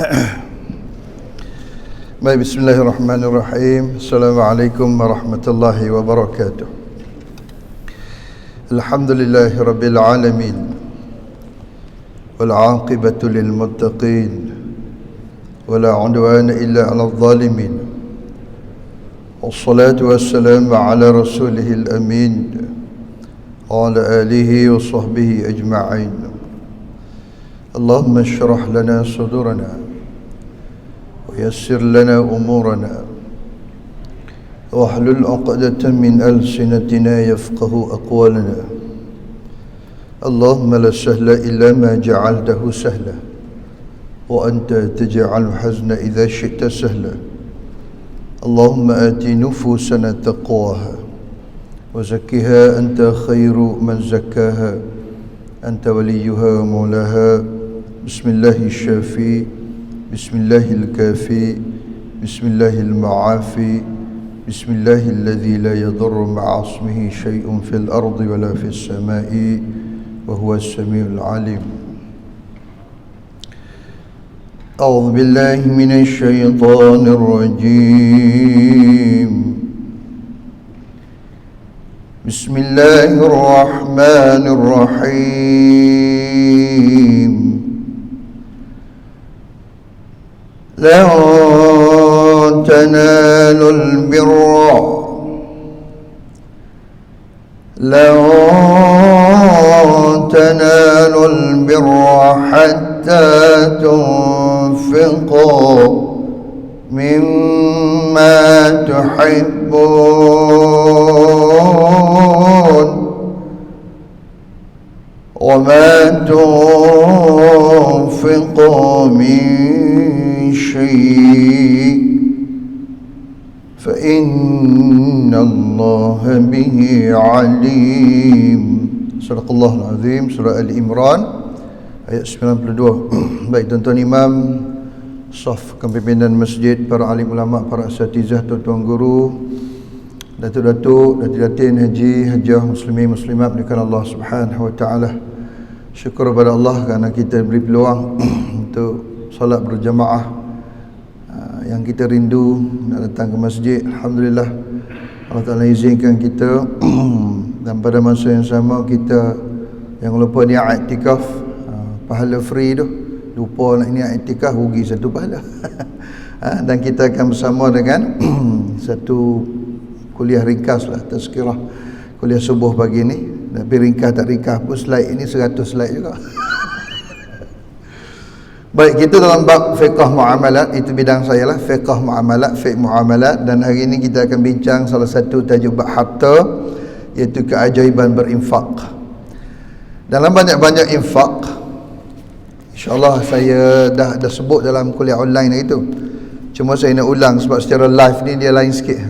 Baik, bismillahirrahmanirrahim. Assalamualaikum warahmatullahi wabarakatuh. Alhamdulillahi rabbil alamin. Wal 'aqibatu lil muttaqin. Wala 'udwana illa 'alal zalimin. Wassalatu wassalamu ala rasulihil amin. Wa ala alihi wa sahbihi ajma'in. Allahumma shrah lana sudurana ويسر لنا أمورنا واحلل عقدة من ألسنتنا يفقه أقوالنا اللهم لا سهل إلا ما جعلته سهلا وأنت تجعل الحزن إذا شئت سهلا اللهم آت نفوسنا تقواها وزكها أنت خير من زكاها أنت وليها ومولاها بسم الله الشافي بسم الله الكافي بسم الله المعافي بسم الله الذي لا يضر مع اسمه شيء في الأرض ولا في السماء وهو السميع العليم أعوذ بالله من الشيطان الرجيم بسم الله الرحمن الرحيم لن تنالوا البر حتى تنفقوا مما تحبون وما تنفقوا من شيء فإن الله به عليم. Sadaqallahul Azim. Surah Al-Imran ayat 92. Baik tuan-tuan imam, saf kepimpinan masjid, para alim ulama, para asatizah, tuan-tuan guru, datuk-datuk, datin-datin, haji, hajah, muslimin, muslimat dimuliakan Allah Subhanahu wa taala. Syukur kepada Allah kerana kita beri peluang untuk solat berjamaah yang kita rindu nak datang ke masjid. Alhamdulillah Allah Ta'ala izinkan kita dan pada masa yang sama kita yang lupa niat iktikaf, pahala free tu, lupa nak niat iktikaf rugi satu pahala. Dan kita akan bersama dengan satu kuliah ringkas lah, tazkirah kuliah subuh pagi ni. Tapi ringkas tak ringkas pun, slide ini 100 slide juga. Baik, kita dalam bab fiqh muamalat, itu bidang saya lah, fiqh muamalat, fiqh muamalat. Dan hari ini kita akan bincang salah satu tajuk bab harta, iaitu keajaiban berinfak. Dalam banyak-banyak infak, InsyaAllah saya dah sebut dalam kuliah online itu. Cuma saya nak ulang sebab secara live ni dia lain sikit.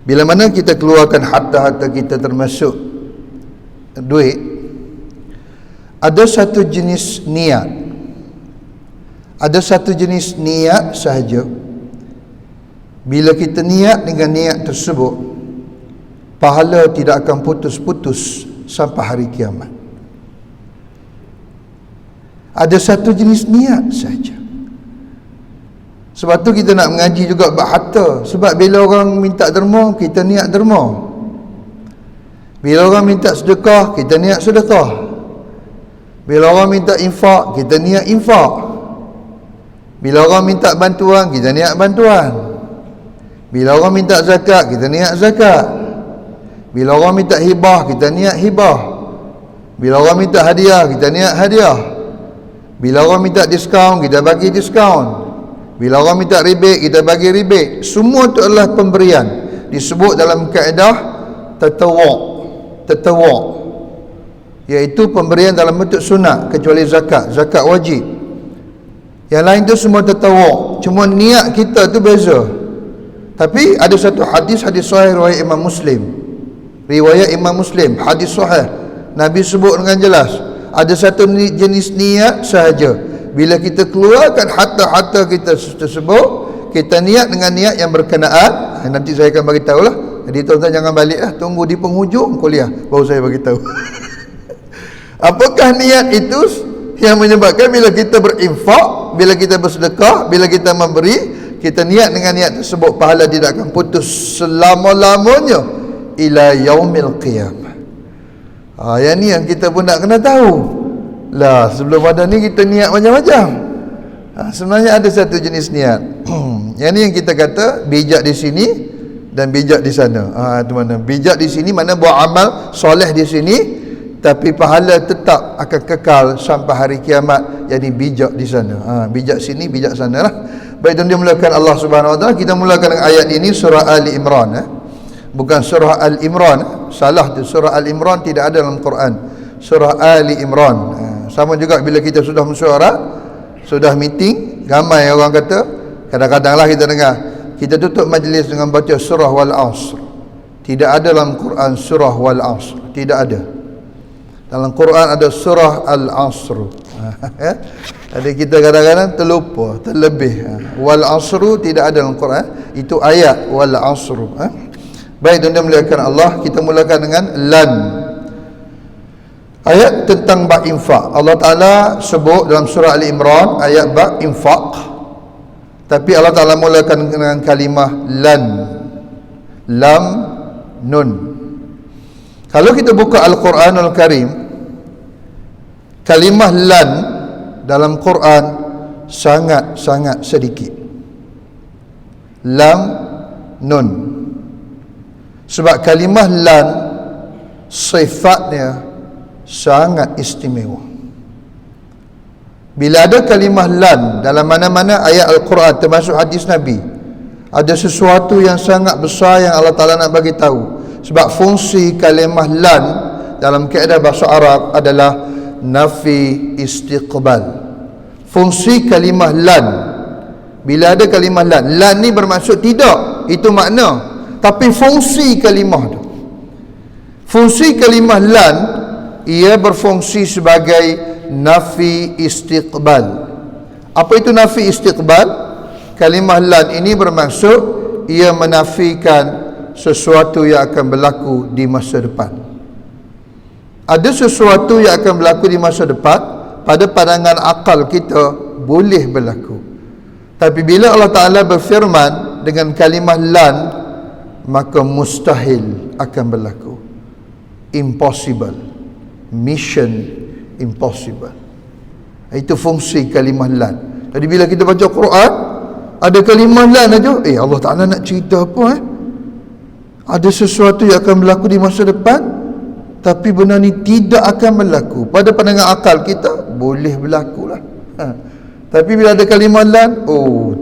Bila mana kita keluarkan harta-harta kita termasuk duit, ada satu jenis niat. Ada satu jenis niat sahaja. Bila kita niat dengan niat tersebut, pahala tidak akan putus-putus sampai hari kiamat. Ada satu jenis niat sahaja. Sebab tu kita nak mengaji juga bab harta. Sebab bila orang minta derma, kita niat derma. Bila orang minta sedekah, kita niat sedekah. Bila orang minta infak, kita niat infak. Bila orang minta bantuan, kita niat bantuan. Bila orang minta zakat, kita niat zakat. Bila orang minta hibah, kita niat hibah. Bila orang minta hadiah, kita niat hadiah. Bila orang minta diskaun, kita bagi diskaun. Bila orang minta rebate, kita bagi rebate. Semua itu adalah pemberian. Disebut dalam kaedah tatawwu', iaitu pemberian dalam bentuk sunat, kecuali zakat. Zakat wajib. Yang lain tu semua tatawwu'. Cuma niat kita tu beza. Tapi ada satu hadis sahih riwayat Imam Muslim. Hadis sahih. Nabi sebut dengan jelas, ada satu jenis niat sahaja. Bila kita keluarkan harta-harta kita tersebut, kita niat dengan niat yang berkenaan. Nanti saya akan bagi tahu lah. Jadi tuan-tuan jangan balik lah, tunggu di penghujung kuliah baru saya bagi tahu. Apakah niat itu yang menyebabkan bila kita berinfak, bila kita bersedekah, bila kita memberi, kita niat dengan niat tersebut, pahala tidak akan putus selama-lamanya ila yaumil qiyamah. Yang ni yang kita pun nak kena tahu lah. Sebelum ada ni kita niat macam-macam. Sebenarnya ada satu jenis niat. Yang ni yang kita kata bijak di sini dan bijak di sana. Itu mana? Bijak di sini mana buat amal soleh di sini, tapi pahala tetap akan kekal sampai hari kiamat. Jadi bijak di sana. Bijak sini, bijak sana lah. Baik, dan dia mulakan Allah Subhanahu Wa Taala. Kita mulakan dengan ayat ini surah Ali Imran. Bukan surah Al-Imran. Salah tu, surah Al-Imran tidak ada dalam Quran. Surah Ali Imran. Sama juga bila kita sudah mesyuarat, sudah meeting, ramai orang kata, kadang-kadang lah kita dengar, kita tutup majlis dengan baca surah Wal Asr. Tidak ada dalam Quran surah Wal Asr. Tidak ada. Dalam Quran ada surah Al-Asr. Jadi kita kadang-kadang terlupa, terlebih. Wal Asr tidak ada dalam Quran. Itu ayat Wal Asr. Baik, tuan-tuan mulakan Allah, kita mulakan dengan lan. Ayat tentang bab infak. Allah Ta'ala sebut dalam surah Ali Imran ayat bab infak, tapi Allah Ta'ala mulakan dengan kalimah lan, lam, nun. Kalau kita buka Al-Quranul Karim, kalimah lan dalam Quran sangat-sangat sedikit. Lam, nun. Sebab kalimah lan sifatnya sangat istimewa. Bila ada kalimah lan dalam mana-mana ayat Al-Quran termasuk hadis Nabi, ada sesuatu yang sangat besar yang Allah Ta'ala nak bagi tahu. Sebab fungsi kalimah lan dalam kaedah bahasa Arab adalah nafi istiqbal. Fungsi kalimah lan, bila ada kalimah lan ni bermaksud tidak, itu makna. Tapi fungsi kalimah tu, fungsi kalimah lan, ia berfungsi sebagai nafi istiqbal. Apa itu nafi istiqbal? Kalimah lan ini bermaksud ia menafikan sesuatu yang akan berlaku di masa depan. Ada sesuatu yang akan berlaku di masa depan, pada pandangan akal kita boleh berlaku. Tapi bila Allah Ta'ala berfirman dengan kalimah lan, maka mustahil akan berlaku. Impossible. Mission impossible. Itu fungsi kalimah lan. Jadi bila kita baca Quran, ada kalimah lan aja, Allah Ta'ala nak cerita apa? Ada sesuatu yang akan berlaku di masa depan, tapi benda ni tidak akan berlaku. Pada pandangan akal kita, boleh berlaku lah. Tapi bila ada kalimah lan,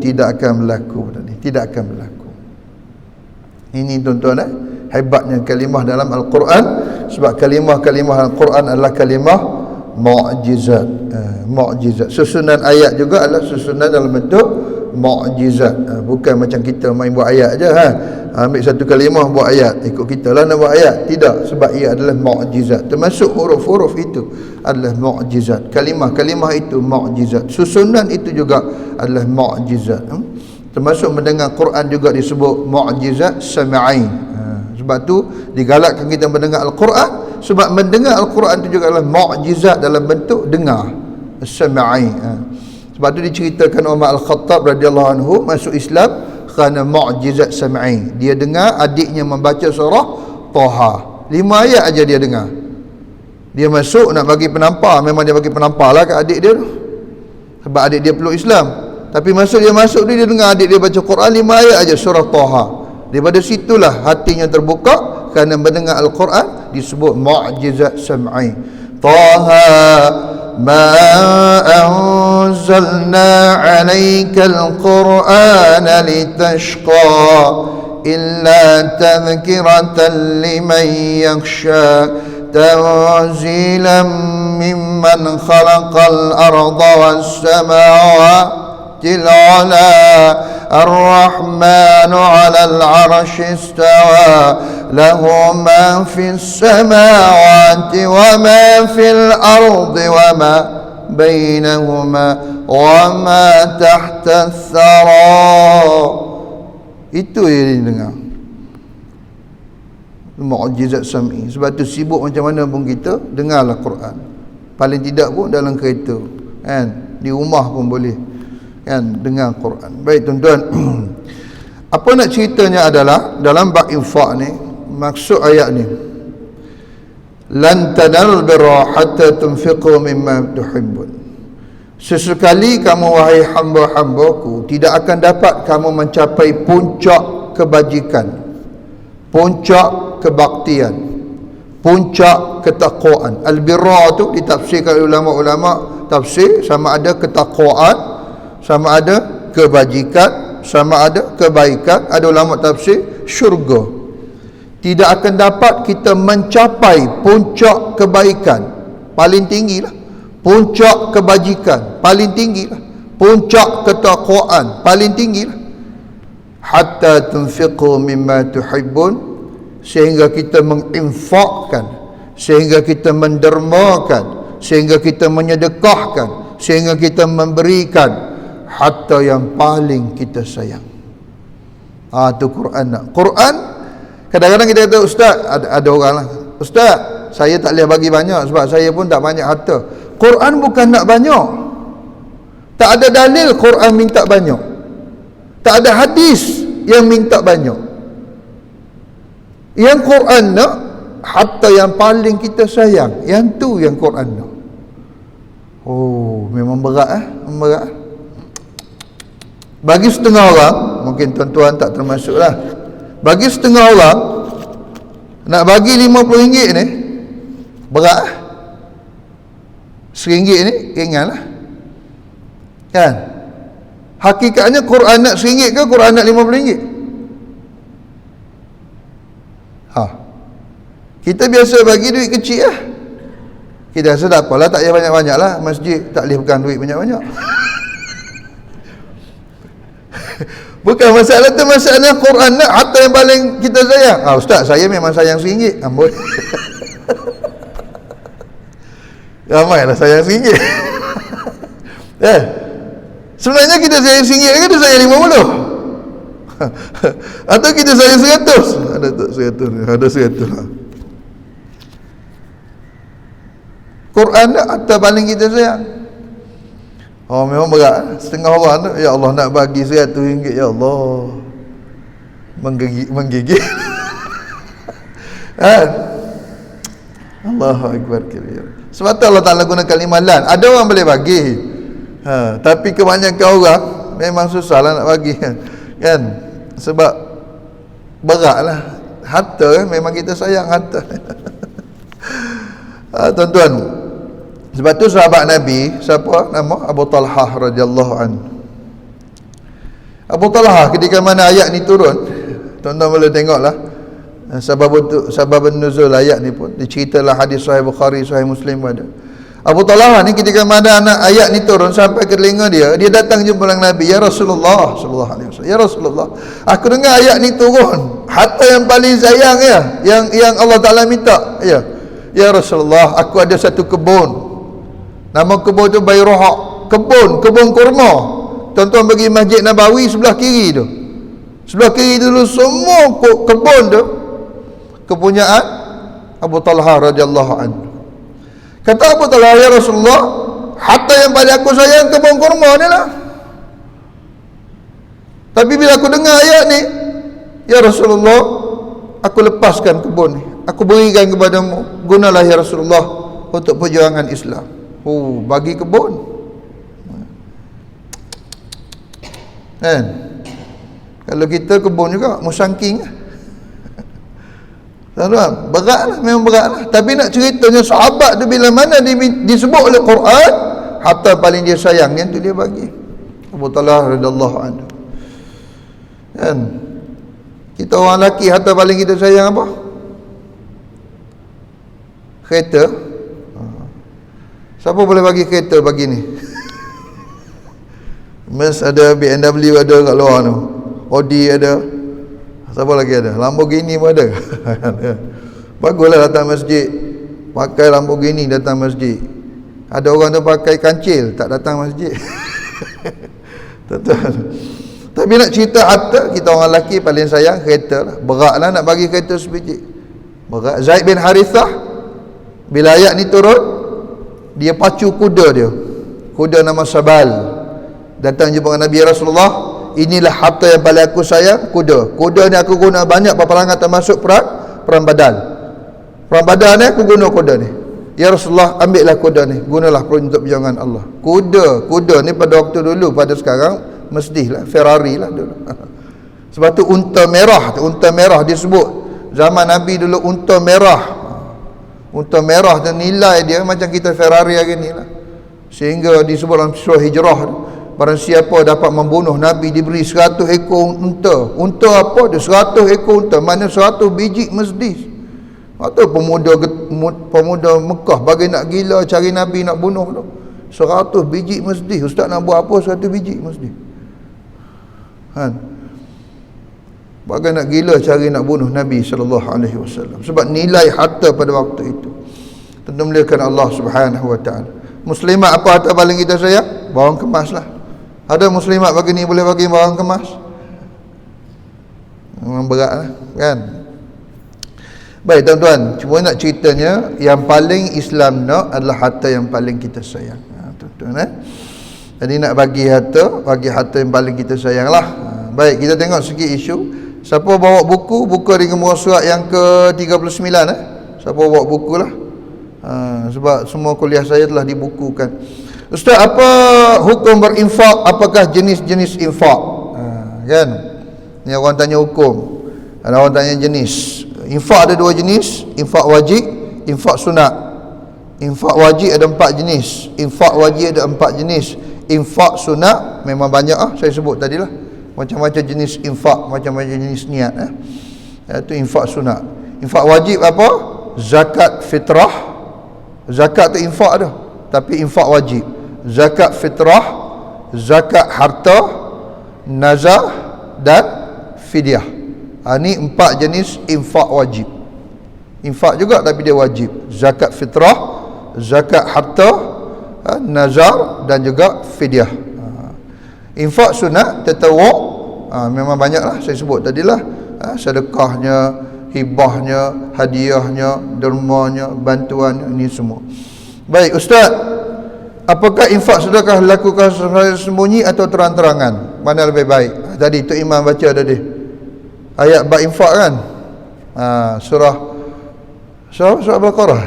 tidak akan berlaku benda ni, tidak akan berlaku. Ini tuan-tuan, hebatnya kalimah dalam Al-Quran. Sebab kalimah-kalimah Al-Quran adalah kalimah mu'jizat. Mu'jizat. Susunan ayat juga adalah susunan dalam bentuk mu'jizat. Bukan macam kita main buat ayat je. Ambil satu kalimah buat ayat, ikut kita lah nak buat ayat. Tidak, sebab ia adalah mu'jizat. Termasuk huruf-huruf itu adalah mu'jizat. Kalimah-kalimah itu mu'jizat. Susunan itu juga adalah mu'jizat. Termasuk mendengar Quran juga disebut mu'jizat sam'i. Sebab tu digalakkan kita mendengar Al-Quran, sebab mendengar Al-Quran itu juga adalah mu'jizat dalam bentuk dengar, sam'i. Sebab tu diceritakan Umar Al-Khattab radhiyallahu anhu masuk Islam kerana mu'jizat sam'i. Dia dengar adiknya membaca surah Taha, 5 ayat aja dia dengar. Dia masuk nak bagi penampar, memang dia bagi penampar lah kat adik dia tu, sebab adik dia peluk Islam. Tapi dia masuk dia dengar adik dia baca Quran 5 ayat aja surah Taha. Daripada situlah hatinya terbuka kerana mendengar Al-Quran, disebut mu'jizat sam'i. Taha ma anzalna 'alaika al-Qur'ana litashqa illa tadhkiratan liman yakhsha tanzilan mimman khalaqal arda was samawati العلا الرحمن على العرش استوى له ما في السماوات وما في الأرض وما بينهما وما تحت الثرى. Itu yang dengar mu'jizat sam'i. Sebab tu sibuk macam mana pun kita, dengarlah Quran. Paling tidak pun dalam kereta, kan, di rumah pun boleh. kan, dengan Quran. Baik tuan-tuan, apa nak ceritanya adalah dalam bab infak ni, maksud ayat ni, lan tanalul birra hatta tunfiqu mimma tuhibbun. Sesekali kamu wahai hamba-hambaku tidak akan dapat kamu mencapai puncak kebajikan, puncak kebaktian, puncak ketakwaan. Al-birra tu ditafsirkan oleh ulama-ulama tafsir sama ada ketakwaan, sama ada kebajikan, sama ada kebaikan. Ada ulama tafsir syurga. Tidak akan dapat kita mencapai puncak kebaikan paling tinggi lah, puncak kebajikan paling tinggi lah, puncak ketakwaan paling tinggi lah, hatta tunfiqu mimma tuhibbun, sehingga kita menginfakkan, sehingga kita mendermakan, sehingga kita menyedekahkan, sehingga kita memberikan hatta yang paling kita sayang. Tu Quran nak. Quran kadang-kadang kita kata, ustaz, ada orang lah, ustaz, saya tak boleh bagi banyak sebab saya pun tak banyak harta. Quran bukan nak banyak. Tak ada dalil Quran minta banyak. Tak ada hadis yang minta banyak. Yang Quran nak hatta yang paling kita sayang. Yang tu yang Quran nak. Oh, memang berat memang berat. Bagi setengah orang, mungkin tuan-tuan tak termasuklah, bagi setengah orang nak bagi RM50 ni berat. RM1 ni ringanlah, kan? Hakikatnya Quran nak RM1 ke Quran nak RM50? Kita biasa bagi duit kecil lah. Kita rasa tak apalah, tak payah banyak-banyak lah. Masjid tak boleh pegang duit banyak-banyak. Bukan masalah tu, masalah Quran nak hatta yang paling kita sayang. Ustaz, saya memang sayang RM1. Amboi. Ramailah sayang RM1. Sebenarnya kita sayang RM1 ke kita sayang RM50? Atau kita sayang RM100? Ada tak RM100? Ada RM100 lah. Quran nak hatta paling kita sayang. Memang berat. Setengah orang tu, ya Allah, nak bagi RM100, ya Allah, menggigit. Allahu Akbar kabir. Sebab tu Allah Ta'ala guna kalimah lan. Ada orang boleh bagi, tapi kebanyakan orang memang susah lah nak bagi, kan? Sebab berat lah. Harta memang kita sayang harta. Tuan-tuan, sebab tu sahabat Nabi, siapa nama? Abu Talhah radhiyallahu anhu. Abu Talhah ketika mana ayat ni turun, tuan-tuan boleh tengoklah sebab nuzul ayat ni pun diceritalah, hadis sahih Bukhari, sahih Muslim ada. Abu Talhah ni ketika mana ayat ni turun sampai ke telinga dia datang jumpa dengan Nabi, ya Rasulullah sallallahu alaihi wasallam, ya Rasulullah, aku dengar ayat ni turun, harta yang paling sayang yang Allah Taala minta, ya Rasulullah, aku ada satu kebun. Nama kebun tu Bayruha, kebun kurma. Tuan-tuan pergi Masjid Nabawi sebelah kiri tu. Sebelah kiri dulu semua kebun tu kepunyaan Abu Talhah radhiyallahu anhu. Kata Abu Talhah, ya Rasulullah, harta yang paling aku sayang kebun kurma ni lah. Tapi bila aku dengar ayat ni, ya Rasulullah, aku lepaskan kebun ni, aku berikan kepadamu, gunalah ya Rasulullah untuk perjuangan Islam. Bagi kebun, kan? Kalau kita kebun juga musangking. Tuan-tuan, berat lah, memang berat lah. Tapi nak ceritanya sahabat tu bila mana disebut oleh Quran harta paling dia sayang, yang tu dia bagi. Abu Talhah radhiyallahu anhu, kan? Kita orang lelaki harta paling kita sayang apa? Kereta. Siapa boleh bagi kereta pagi ni? Mas ada, BMW ada kat luar tu, Audi ada, siapa lagi ada? Lamborghini pun ada. Baguslah datang masjid pakai Lamborghini, datang masjid. Ada orang tu pakai kancil, tak datang masjid. Tapi nak cerita harta, kita orang lelaki paling sayang kereta lah. Beratlah nak bagi kereta sebiji. Berat. Zaid bin Harithah bila ayat ni turun, dia pacu kuda dia, kuda nama Sabal. Datang jumpa dengan Nabi, ya Rasulullah, inilah harta yang paling aku sayang, kuda. Kuda ni aku guna banyak peperangan, termasuk perang Badar. Perang Badar ni aku guna kuda ni. Ya Rasulullah, ambillah kuda ni, gunalah untuk perjuangan Allah. Kuda ni pada waktu dulu, pada sekarang mestilah Ferrari lah dulu. Sebab tu unta merah disebut zaman Nabi dulu, unta merah dan nilai dia macam kita Ferrari hari ni lah. Sehingga disebut dalam surah Hijrah, barang siapa dapat membunuh Nabi diberi 100 ekor unta. Unta apa dia? 100 ekor unta, mana 100 biji Mercedes. Atau pemuda Mekah bagi nak gila cari Nabi nak bunuh tu. 100 biji Mercedes. Ustaz nak buat apa 100 biji Mercedes? Bagi nak gila cari nak bunuh Nabi SAW. Sebab nilai harta pada waktu itu tentu muliakan Allah Subhanahu wa ta'ala. Muslimat apa harta paling kita sayang? Bawang kemas lah. Ada muslimat bagi ni boleh bagi bawang kemas? Memang berat lah kan. Baik tuan-tuan, cuma nak ceritanya yang paling Islam nak adalah harta yang paling kita sayang. Tuan-tuan jadi nak bagi harta yang paling kita sayang lah. Baik, kita tengok sikit isu. Siapa bawa buku di Gemara Surat yang ke-39 Siapa bawa buku lah. Sebab semua kuliah saya telah dibukukan. Ustaz, apa hukum berinfak? Apakah jenis-jenis infak? Kan? Ni orang tanya hukum. Ada orang tanya jenis. Infak ada 2 jenis, infak wajib, infak sunat. Infak wajib ada 4 jenis, infak wajib ada 4 jenis. Infak sunat memang banyak saya sebut tadilah. Macam-macam jenis infak, macam-macam jenis niat Itu infak sunat. Infak wajib apa? Zakat fitrah. Zakat tu infak dah, tapi infak wajib. Zakat fitrah, zakat harta, nazar dan fidyah. Ni 4 jenis infak wajib. Infak juga tapi dia wajib. Zakat fitrah, zakat harta, nazar dan juga fidyah. Infak sunat tatawwu' memang banyaklah saya sebut tadilah. Sedekahnya, hibahnya, hadiahnya, dermanya, bantuannya, ini semua. Baik Ustaz, apakah infak sedekah lakukan sembunyi atau terang-terangan? Mana lebih baik? Tadi Tok Imam baca tadi ayat bab infak kan, surah Al-Baqarah.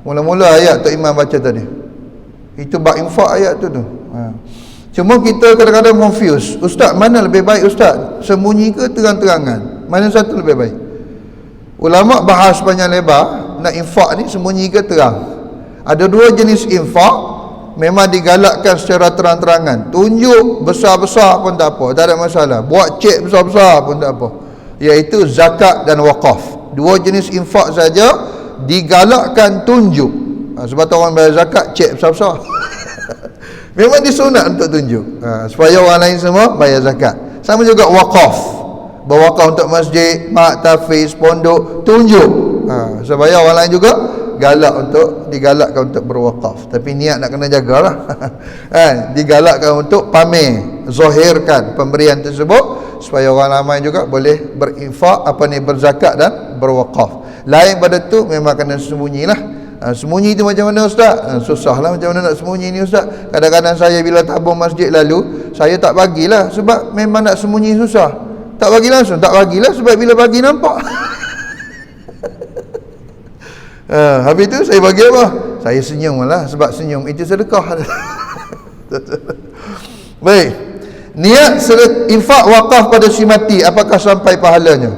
Mula-mula ayat Tok Imam baca tadi itu bab infak ayat tu. Cuma kita kadang-kadang confuse, Ustaz mana lebih baik Ustaz, sembunyi ke terang-terangan? Mana satu lebih baik? Ulama bahas panjang lebar, nak infak ni sembunyi ke terang. Ada 2 jenis infak memang digalakkan secara terang-terangan. Tunjuk besar-besar pun tak apa, tak ada masalah. Buat cek besar-besar pun tak apa. Iaitu zakat dan wakaf. 2 jenis infak saja digalakkan tunjuk. Sebab tu orang bayar zakat cek besar-besar. Memang disunat untuk tunjuk, supaya orang lain semua bayar zakat. Sama juga wakaf. Berwakaf untuk masjid, mak, tafiz, pondok, tunjuk. Supaya orang lain juga digalakkan untuk berwakaf. Tapi niat nak kena jagalah. Digalakkan untuk pamer, zahirkan pemberian tersebut supaya orang ramai juga boleh berinfak, berzakat dan berwakaf. Lain pada tu memang kena sembunyilah. Sembunyi tu macam mana Ustaz? Susahlah macam mana nak sembunyi ni Ustaz. Kadang-kadang saya bila tabung masjid lalu, saya tak bagilah sebab memang nak sembunyi susah. Tak bagi langsung, tak bagilah sebab bila bagi nampak. Habis tu saya bagi apa? Saya senyum lah, sebab senyum itu sedekah. Baik. Niat infak wakaf pada si mati, apakah sampai pahalanya?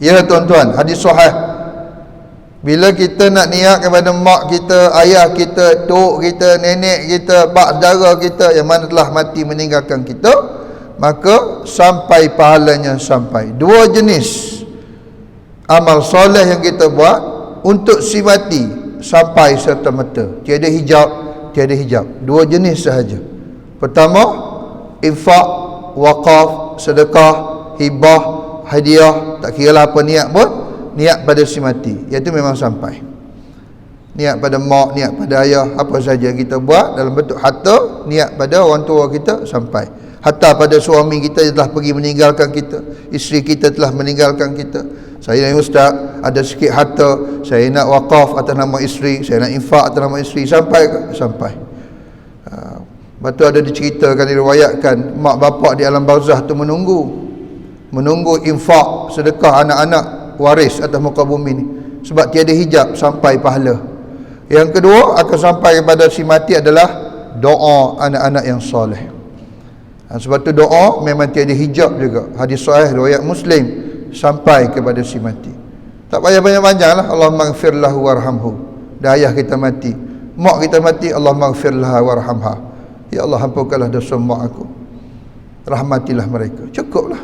Ya tuan-tuan, hadis sahih. Bila kita nak niat kepada mak kita, ayah kita, tok kita, nenek kita, bak saudara kita yang mana telah mati meninggalkan kita, maka sampai pahalanya sampai. 2 jenis amal soleh yang kita buat untuk si mati sampai serta-merta. Tiada hijab. 2 jenis sahaja. Pertama, infak, wakaf, sedekah, hibah, hadiah, tak kira lah apa niat pun, niat pada si mati, iaitu memang sampai. Niat pada mak, niat pada ayah, apa saja kita buat dalam bentuk harta, niat pada orang tua kita sampai. Hatta pada suami kita yang telah pergi meninggalkan kita, isteri kita telah meninggalkan kita. Saya ni Ustaz, ada sikit harta, saya nak wakaf atas nama isteri, saya nak infak atas nama isteri, sampai ke? Sampai. Lepas tu ada diceritakan, diriwayatkan mak bapak di alam barzah tu menunggu infak sedekah anak-anak waris atas muka bumi ni, sebab tiada hijab sampai pahala. Yang kedua akan sampai kepada si mati adalah doa anak-anak yang soleh. Sebab tu doa memang tiada hijab juga. Hadis sahih riwayat Muslim, sampai kepada si mati. Tak payah banyak-banyak lah. Allahumma ighfir lahu warhamhu. Dah ayah kita mati, mak kita mati, Allahumma ighfir laha warhamha. Ya Allah, ampunkanlah dosa mak aku, rahmatilah mereka. Cukuplah.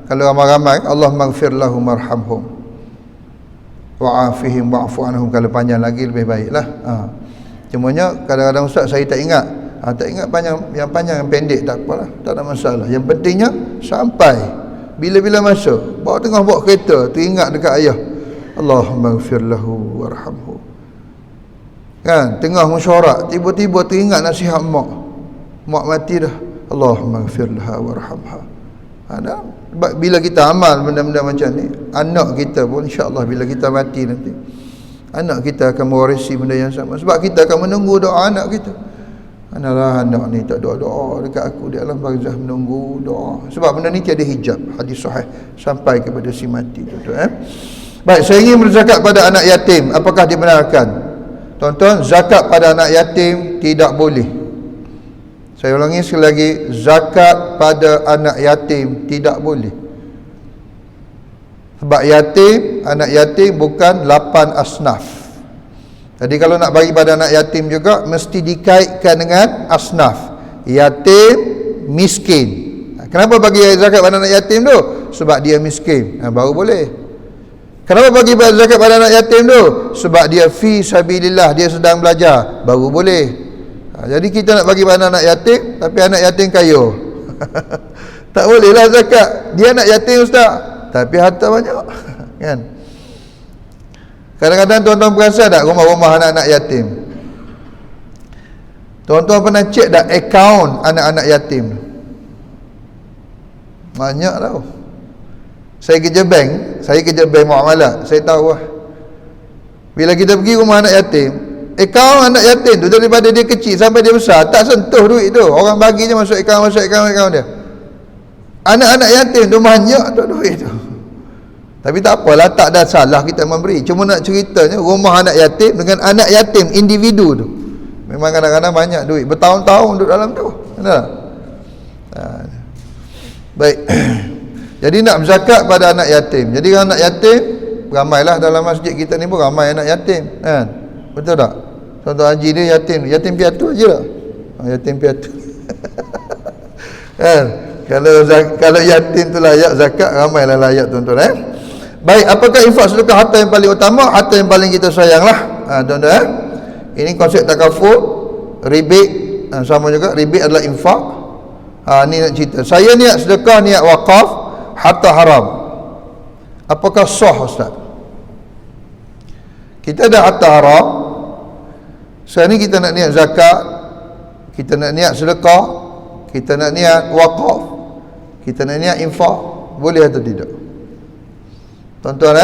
Kalau ramai-ramai, Allahumma ighfir lahum warhamhum wa'afihim wa'fu anhum. Kalau panjang lagi lebih baiklah. Cumanya kadang-kadang ustaz saya tak ingat. Tak ingat panjang, yang panjang yang pendek tak apalah, tak ada masalah. Yang pentingnya sampai bila-bila masa bawa tengah bawa kereta teringat dekat ayah, Allahumma ighfir lahu warhamhu. Kan tengah mesyuarat tiba-tiba teringat nasihat mak mati dah, Allahumma ighfir laha warhamha. Bila kita amal benda-benda macam ni, anak kita pun insya-Allah bila kita mati nanti, anak kita akan mewarisi benda yang sama, sebab kita akan menunggu doa anak kita. Analah anak ni tak doa-doa dekat aku di alam barzah, menunggu doa. Sebab benda ni tiada hijab. Hadis sahih sampai kepada si mati tu. Baik, saya ingin berzakat pada anak yatim. Apakah dibenarkan? Tuan-tuan, zakat pada anak yatim tidak boleh. Saya ulangi sekali lagi, zakat pada anak yatim tidak boleh. Sebab yatim, anak yatim bukan 8 asnaf. Jadi kalau nak bagi pada anak yatim juga mesti dikaitkan dengan asnaf. Yatim, miskin. Kenapa bagi zakat pada anak yatim tu? Sebab dia miskin. Baru boleh. Kenapa bagi zakat pada anak yatim tu? Sebab dia fi sabilillah, dia sedang belajar. Baru boleh. Jadi kita nak bagi pada anak yatim, tapi anak yatim kaya. Tak bolehlah zakat. Dia anak yatim ustaz, tapi harta banyak. Kan? Kadang-kadang tuan-tuan perasan tak rumah-rumah anak-anak yatim? Tuan-tuan pernah cek tak akaun anak-anak yatim? Banyak tau. Saya kerja bank muamalat, saya tahu lah. Bila kita pergi rumah anak yatim, akaun anak yatim tu daripada dia kecil sampai dia besar tak sentuh duit tu. Orang bagi je masuk akaun dia. Anak-anak yatim tu banyak tu duit tu. Tapi tak apalah, tak ada salah kita memberi. Cuma nak ceritanya rumah anak yatim dengan anak yatim individu tu memang kadang-kadang banyak duit, bertahun-tahun duduk dalam tu. Benar? Baik. Jadi nak berzakat pada anak yatim. Jadi anak yatim ramailah dalam masjid kita ni pun ramai anak yatim, kan? Betul tak? Contoh haji dia yatim piatu aja tak? Yatim piatu. Kan? Kalau yatim tu layak zakat, ramailah layak tuan-tuan. Baik, apakah infak sedekah harta yang paling utama? Harta yang paling kita sayanglah. Tuan-tuan, ini konsep takaful, rebate, sama juga. Rebate adalah infak. Ni nak cerita. Saya niat sedekah, niat wakaf, harta haram. Apakah sah ustaz? Kita ada harta haram. Sekarang ni kita nak niat zakat, kita nak niat sedekah, kita nak niat wakaf, kita nak niat infak, boleh atau tidak? Tuan-tuan,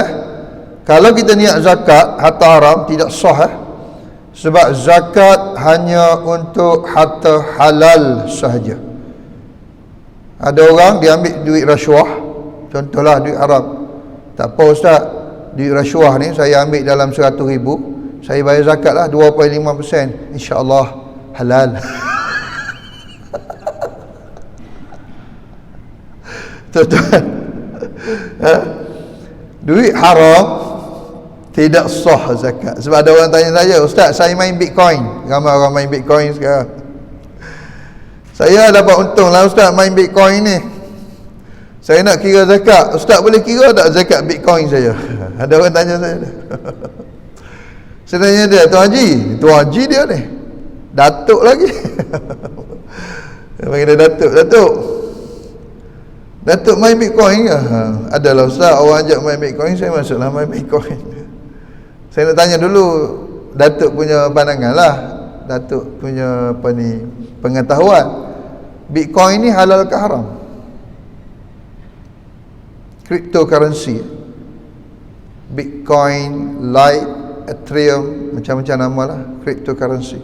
kalau kita niat zakat harta haram tidak sah. Sebab zakat hanya untuk harta halal sahaja. Ada orang dia ambil duit rasuah, contohlah duit haram. Tak apa ustaz, duit rasuah ni saya ambil dalam 100,000, saya bayar zakat lah 2.5%, insya-Allah halal. Tuan-tuan, duit haram tidak sah zakat. Sebab ada orang tanya saya, ustaz saya main Bitcoin. Ramai orang main Bitcoin sekarang. Saya dapat untung lah ustaz main Bitcoin ni. Saya nak kira zakat, ustaz boleh kira tak zakat Bitcoin saya? Ada orang tanya saya. Saya tanya dia, Tuan Haji dia ni datuk lagi. Dia panggil dia Datuk main Bitcoin ke? Adalah ustaz, orang ajak main Bitcoin, saya masuklah main Bitcoin. Saya nak tanya dulu Datuk punya pandangan lah, Datuk punya pengetahuan. Bitcoin ni halal ke haram? Cryptocurrency, Bitcoin, Lite, Ethereum, macam-macam nama lah, cryptocurrency.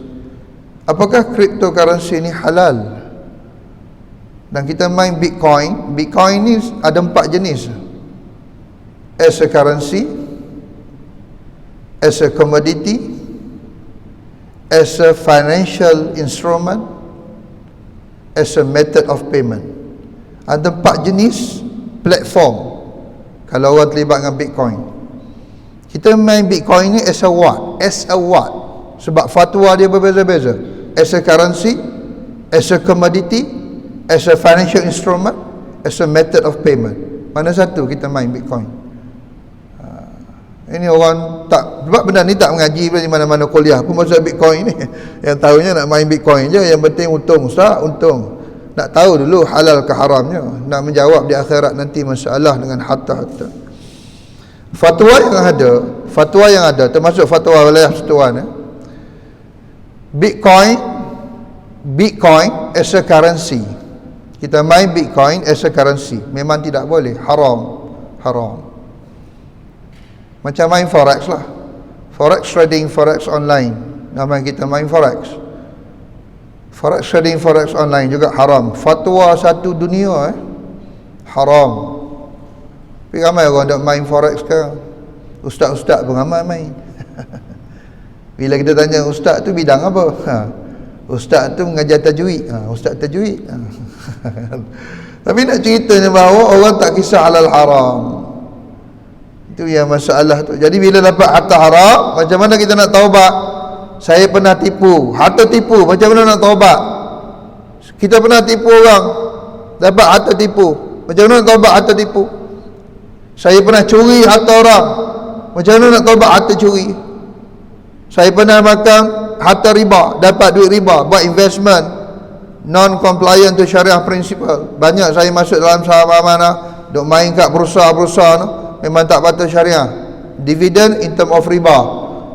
Apakah cryptocurrency ni halal? Dan kita main Bitcoin. Bitcoin ni ada 4 jenis. As a currency, as a commodity, as a financial instrument, as a method of payment. Ada 4 jenis platform kalau orang terlibat dengan Bitcoin. Kita main Bitcoin ni as a what? As a what? Sebab fatwa dia berbeza-beza. As a currency, as a commodity, as a financial instrument, as a method of payment. Mana satu kita main Bitcoin? Ini orang tak, sebab benda ni tak mengaji di mana-mana kuliah pun pasal Bitcoin ni. Yang tahunya nak main Bitcoin je, yang penting untung, Ustaz, untung. Nak tahu dulu halal ke haramnya, nak menjawab di akhirat nanti masalah dengan harta-harta. Fatwa yang ada termasuk fatwa wilayah Persatuan, Bitcoin as a currency. Kita main Bitcoin as a currency memang tidak boleh, haram. Macam main forex lah, forex trading, forex online. Nama kita main forex trading, forex online juga haram. Fatwa satu dunia haram. Tapi ramai orang nak main forex sekarang. Ustaz-ustaz pun ramai main. Bila kita tanya ustaz tu bidang apa? Ustaz tu mengajar tajwid. Ustaz tajwid. Tapi nak ceritanya bahawa orang tak kisah halal haram. Itu yang masalah tu. Jadi bila dapat harta haram, macam mana kita nak taubat? Saya pernah tipu, harta tipu, macam mana nak taubat? Kita pernah tipu orang, dapat harta tipu, macam mana nak taubat harta tipu? Saya pernah curi harta orang, macam mana nak taubat harta curi? Saya pernah makan harta riba, dapat duit riba, buat investment non-compliant to syariah principle. Banyak saya masuk dalam saham amanah, duk main kat bursa-bursa tu, memang tak patut syariah. Dividend in term of riba.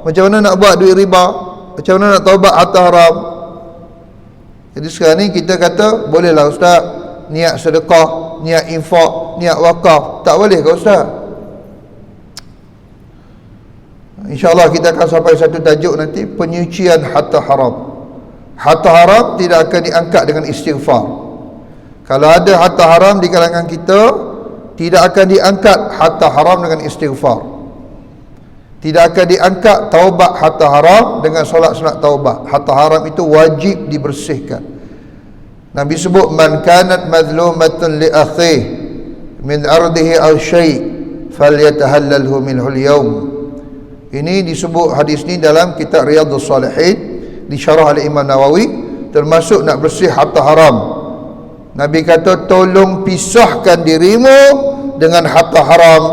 Macam mana nak buat duit riba? Macam mana nak taubat harta haram? Jadi sekarang ni kita kata bolehlah ustaz niat sedekah, niat infak, niat wakaf. Tak boleh ke ustaz? InsyaAllah kita akan sampai satu tajuk nanti, penyucian harta haram. Harta haram tidak akan diangkat dengan istighfar. Kalau ada harta haram di kalangan kita, tidak akan diangkat harta haram dengan istighfar. Tidak akan diangkat taubat harta haram dengan solat sunat taubat. Harta haram itu wajib dibersihkan. Nabi sebut, man kanat madlumatan li akhih min ardihi aw syai' falyatahallalhu minhu al-yawm. Ini disebut hadis ni dalam kitab Riyadhus Salihin, disyarah oleh Imam Nawawi, termasuk nak bersih harta haram. Nabi kata, tolong pisahkan dirimu dengan harta haram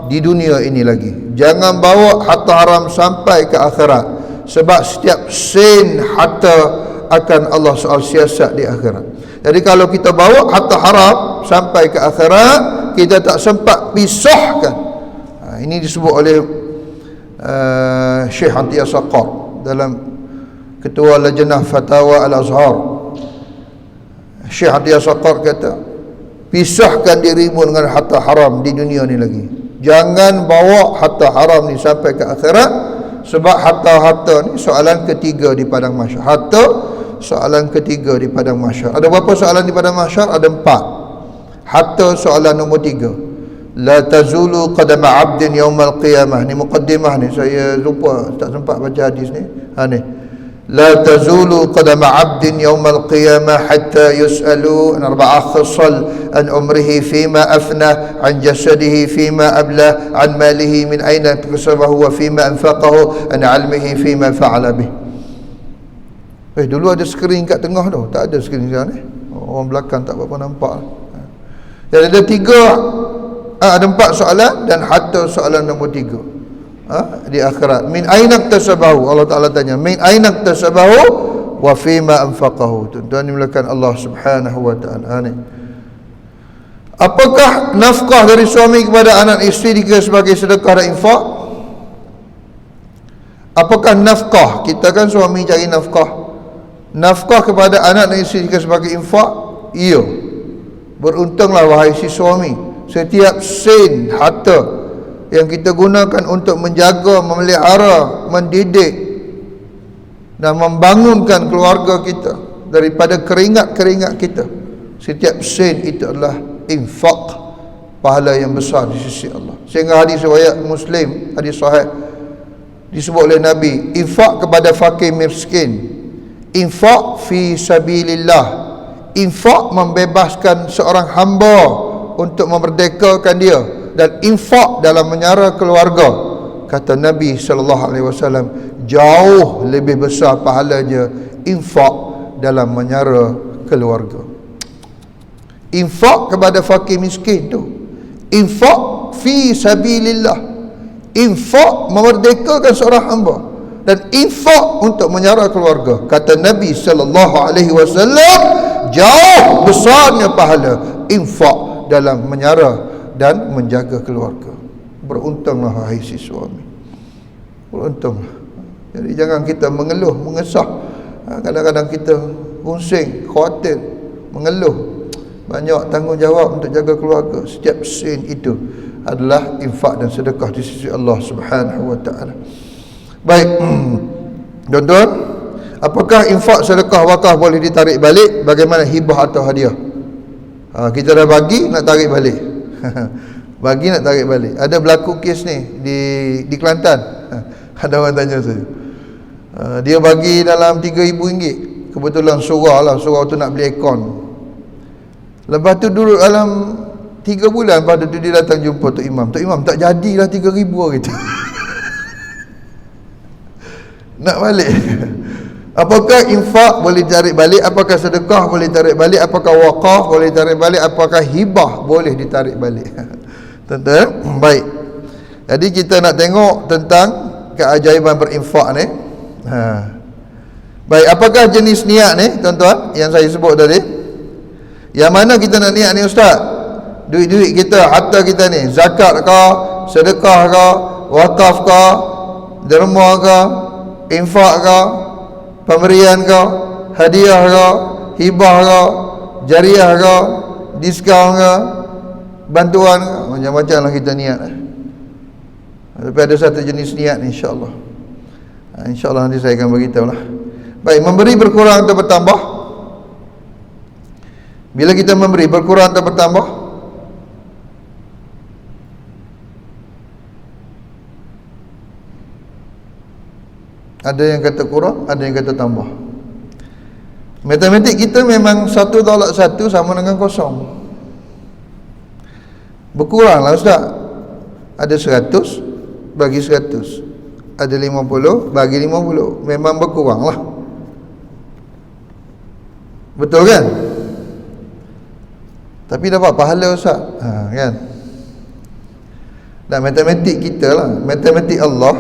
di dunia ini lagi. Jangan bawa harta haram sampai ke akhirat, sebab setiap sen harta akan Allah soal siasat di akhirat. Jadi kalau kita bawa harta haram sampai ke akhirat, kita tak sempat pisahkan. Ini disebut oleh Syekh Atiyah Saqar dalam Ketua Lajnah Fatawa Al-Azhar. Syekh Atiyah Saqar kata, pisahkan dirimu dengan harta haram di dunia ni lagi. Jangan bawa harta haram ni sampai ke akhirat, sebab harta-harta ni soalan ketiga di padang mahsyar. Harta soalan ketiga di padang mahsyar. Ada berapa soalan di padang mahsyar? Ada 4. Harta soalan nombor 3. La tazulu qadama 'abdin yaumal qiyamah. Ni muqaddimah ni, saya lupa, tak sempat baca hadis ni. Ni. لا تزول قدم عبد يوم القيامة حتى يسألوا عن 4 خصال: عن عمره فيما أفنى، عن جسده فيما أبلى، عن ماله من أين اكتسبه وفيما أنفقه، عن علمه فيما فعل به. Dulu ada skrin kat tengah tu, tak ada skrin sekarang ni. Orang belakang tak apa-apa nampak. Jadi ada 3, ada 4 soalan, dan harta soalan nombor 3. Di akhirat. Min ainak tasabahu, Allah Ta'ala tanya, min ainak tasabahu wa fima anfaqahu. Tuan-tuan dimulakan Allah Subhanahu wa ta'ala. Apakah nafkah dari suami kepada anak isteri dikira sebagai sedekah dan infak? Apakah nafkah, kita kan suami cari nafkah, nafkah kepada anak dan isteri dikira sebagai infak? Ya. Beruntunglah wahai si suami, setiap sen harta yang kita gunakan untuk menjaga, memelihara, mendidik dan membangunkan keluarga kita daripada keringat-keringat kita. Setiap sen itu adalah infak, pahala yang besar di sisi Allah. Sehingga hadis riwayat Muslim, hadis sahih, disebut oleh Nabi, infak kepada fakir miskin, infak fi sabilillah, infak membebaskan seorang hamba untuk memerdekakan dia, dan infak dalam menyara keluarga. Kata Nabi SAW, jauh lebih besar pahalanya infak dalam menyara keluarga. Infak kepada fakir miskin tu, infak fi sabilillah, infak memerdekakan seorang hamba, dan infak untuk menyara keluarga. Kata Nabi SAW, jauh besarnya pahala infak dalam menyara dan menjaga keluarga. Beruntunglah wahai si suami, beruntunglah. Jadi jangan kita mengeluh, mengesah. Kadang-kadang kita pusing, khawatir, mengeluh. Banyak tanggungjawab untuk jaga keluarga. Setiap sen itu adalah infak dan sedekah di sisi Allah Subhanahu wa taala. Baik, tuan-tuan, apakah infak, sedekah, wakaf boleh ditarik balik? Bagaimana hibah atau hadiah? Kita dah bagi, nak tarik balik. Bagi, nak tarik balik. Ada berlaku kes ni di Kelantan. Ada orang tanya saya, dia bagi dalam RM3,000. Kebetulan surah tu nak beli aircon. Lepas tu duduk dalam 3 bulan, pada tu dia datang jumpa Tok Imam. Tok Imam, tak jadilah RM3,000 gitu. Nak balik. Apakah infak boleh tarik balik? Apakah sedekah boleh tarik balik? Apakah wakaf boleh tarik balik? Apakah hibah boleh ditarik balik? Tuan-tuan, baik. Jadi kita nak tengok tentang keajaiban berinfak ni. Baik, apakah jenis niat ni, tuan-tuan, yang saya sebut tadi? Yang mana kita nak niat ni, Ustaz? Duit-duit kita, harta kita ni, zakat ke, sedekah ke, wakaf ke, derma ke, infak ke, pemberian ke, hadiah ke, hibah ke, jariah ke, diskaun ke, bantuan ke, macam-macam lah kita niat. Tapi ada satu jenis niat ni, insya-Allah. InsyaAllah nanti saya akan beritahu lah. Baik, memberi berkurang atau bertambah? Bila kita memberi berkurang atau bertambah? Ada yang kata kurang, ada yang kata tambah. Matematik kita memang 1 tolak 1 sama dengan kosong. Berkurang lah, Ustaz. Ada 100 bagi 100, ada 50 bagi 50. Memang berkurang lah. Betul kan? Tapi dapat pahala, Ustaz. Kan? Dan matematik kita lah, matematik Allah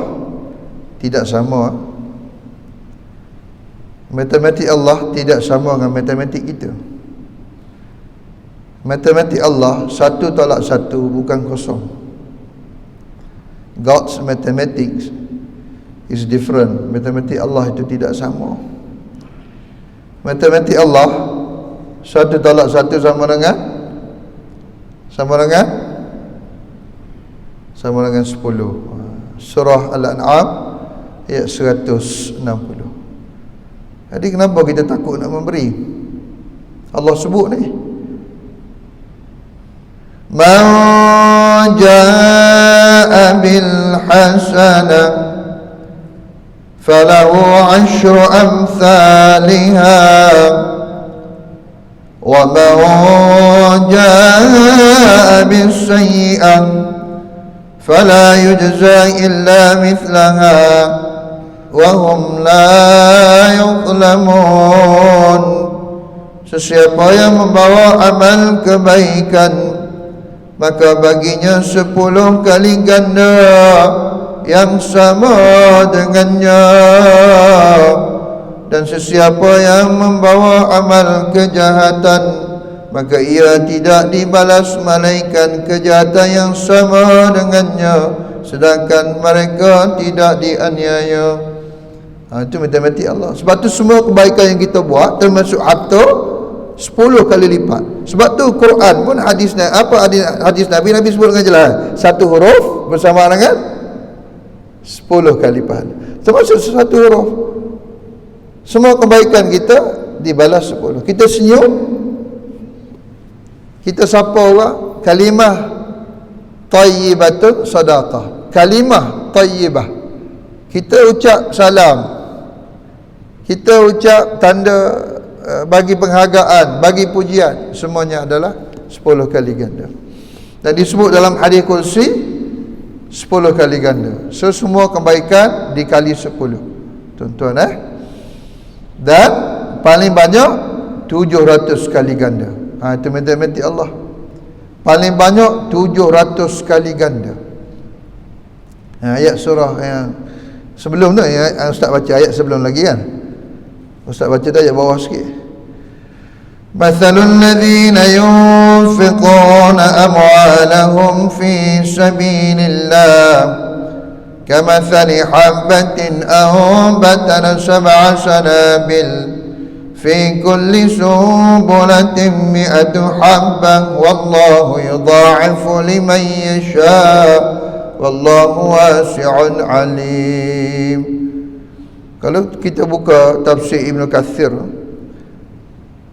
tidak sama. Matematik Allah tidak sama dengan matematik kita. Matematik Allah 1 tolak 1 bukan kosong. God's mathematics is different. Matematik Allah itu tidak sama. Matematik Allah 1 tolak 1 sama dengan 10. Surah Al-An'am ayat 160. Jadi kenapa kita takut nak memberi? Allah sebut ni, man jaa bil hasanah falahu 'ashru amsalha wa man jaa bis sayyi'ah fala yujza illa mithlaha wa hum la yuzlamun. Sesiapa yang membawa amal kebaikan, maka baginya 10 kali ganda yang sama dengannya. Dan sesiapa yang membawa amal kejahatan, maka ia tidak dibalas malaikat kejahatan yang sama dengannya, sedangkan mereka tidak dianiaya. Itu matematik Allah. Sebab tu semua kebaikan yang kita buat, termasuk harta, 10 kali lipat. Sebab tu Quran pun hadis Nabi sebut dengan jelas, 1 huruf bersama dengan 10 kali pahala. Termasuk 1 huruf. Semua kebaikan kita dibalas 10. Kita senyum, kita sapa orang, kalimah thayyibatun sadaqah. Kalimah thayyibah, kita ucap salam, kita ucap tanda bagi penghargaan, bagi pujian, semuanya adalah 10 kali ganda. Dan disebut dalam hadis kursi 10 kali ganda. So semua kebaikan dikali 10. Tuan-tuan Dan paling banyak 700 kali ganda. Itu matematik Allah. Paling banyak 700 kali ganda. Ayat surah yang sebelum tu, yang Ustaz baca ayat sebelum lagi kan. Ustaz baca dah ayat bawah sikit. Mathalul ladzina yunfiquna amwalahum fi sabilillah كمثل حبة أنبتت 7 سنابل في كل سنبلة 100 حبة والله يضاعف لمن يشاء والله واسع عليم. Kalau kita buka tafsir Ibn Kathir,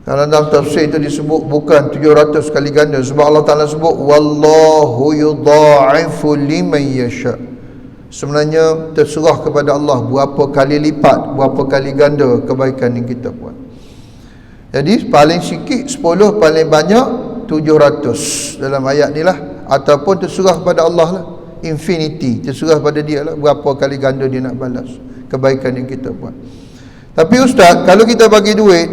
kalau dalam tafsir itu disebut bukan 700 kali ganda, sebab Allah Ta'ala sebut wallahu yudha'ifu liman yasha'. Sebenarnya terserah kepada Allah berapa kali lipat, berapa kali ganda kebaikan yang kita buat. Jadi paling sikit 10, paling banyak 700 dalam ayat ni lah. Ataupun terserah kepada Allah lah, infinity, terserah pada dia lah berapa kali ganda dia nak balas kebaikan yang kita buat. Tapi Ustaz, kalau kita bagi duit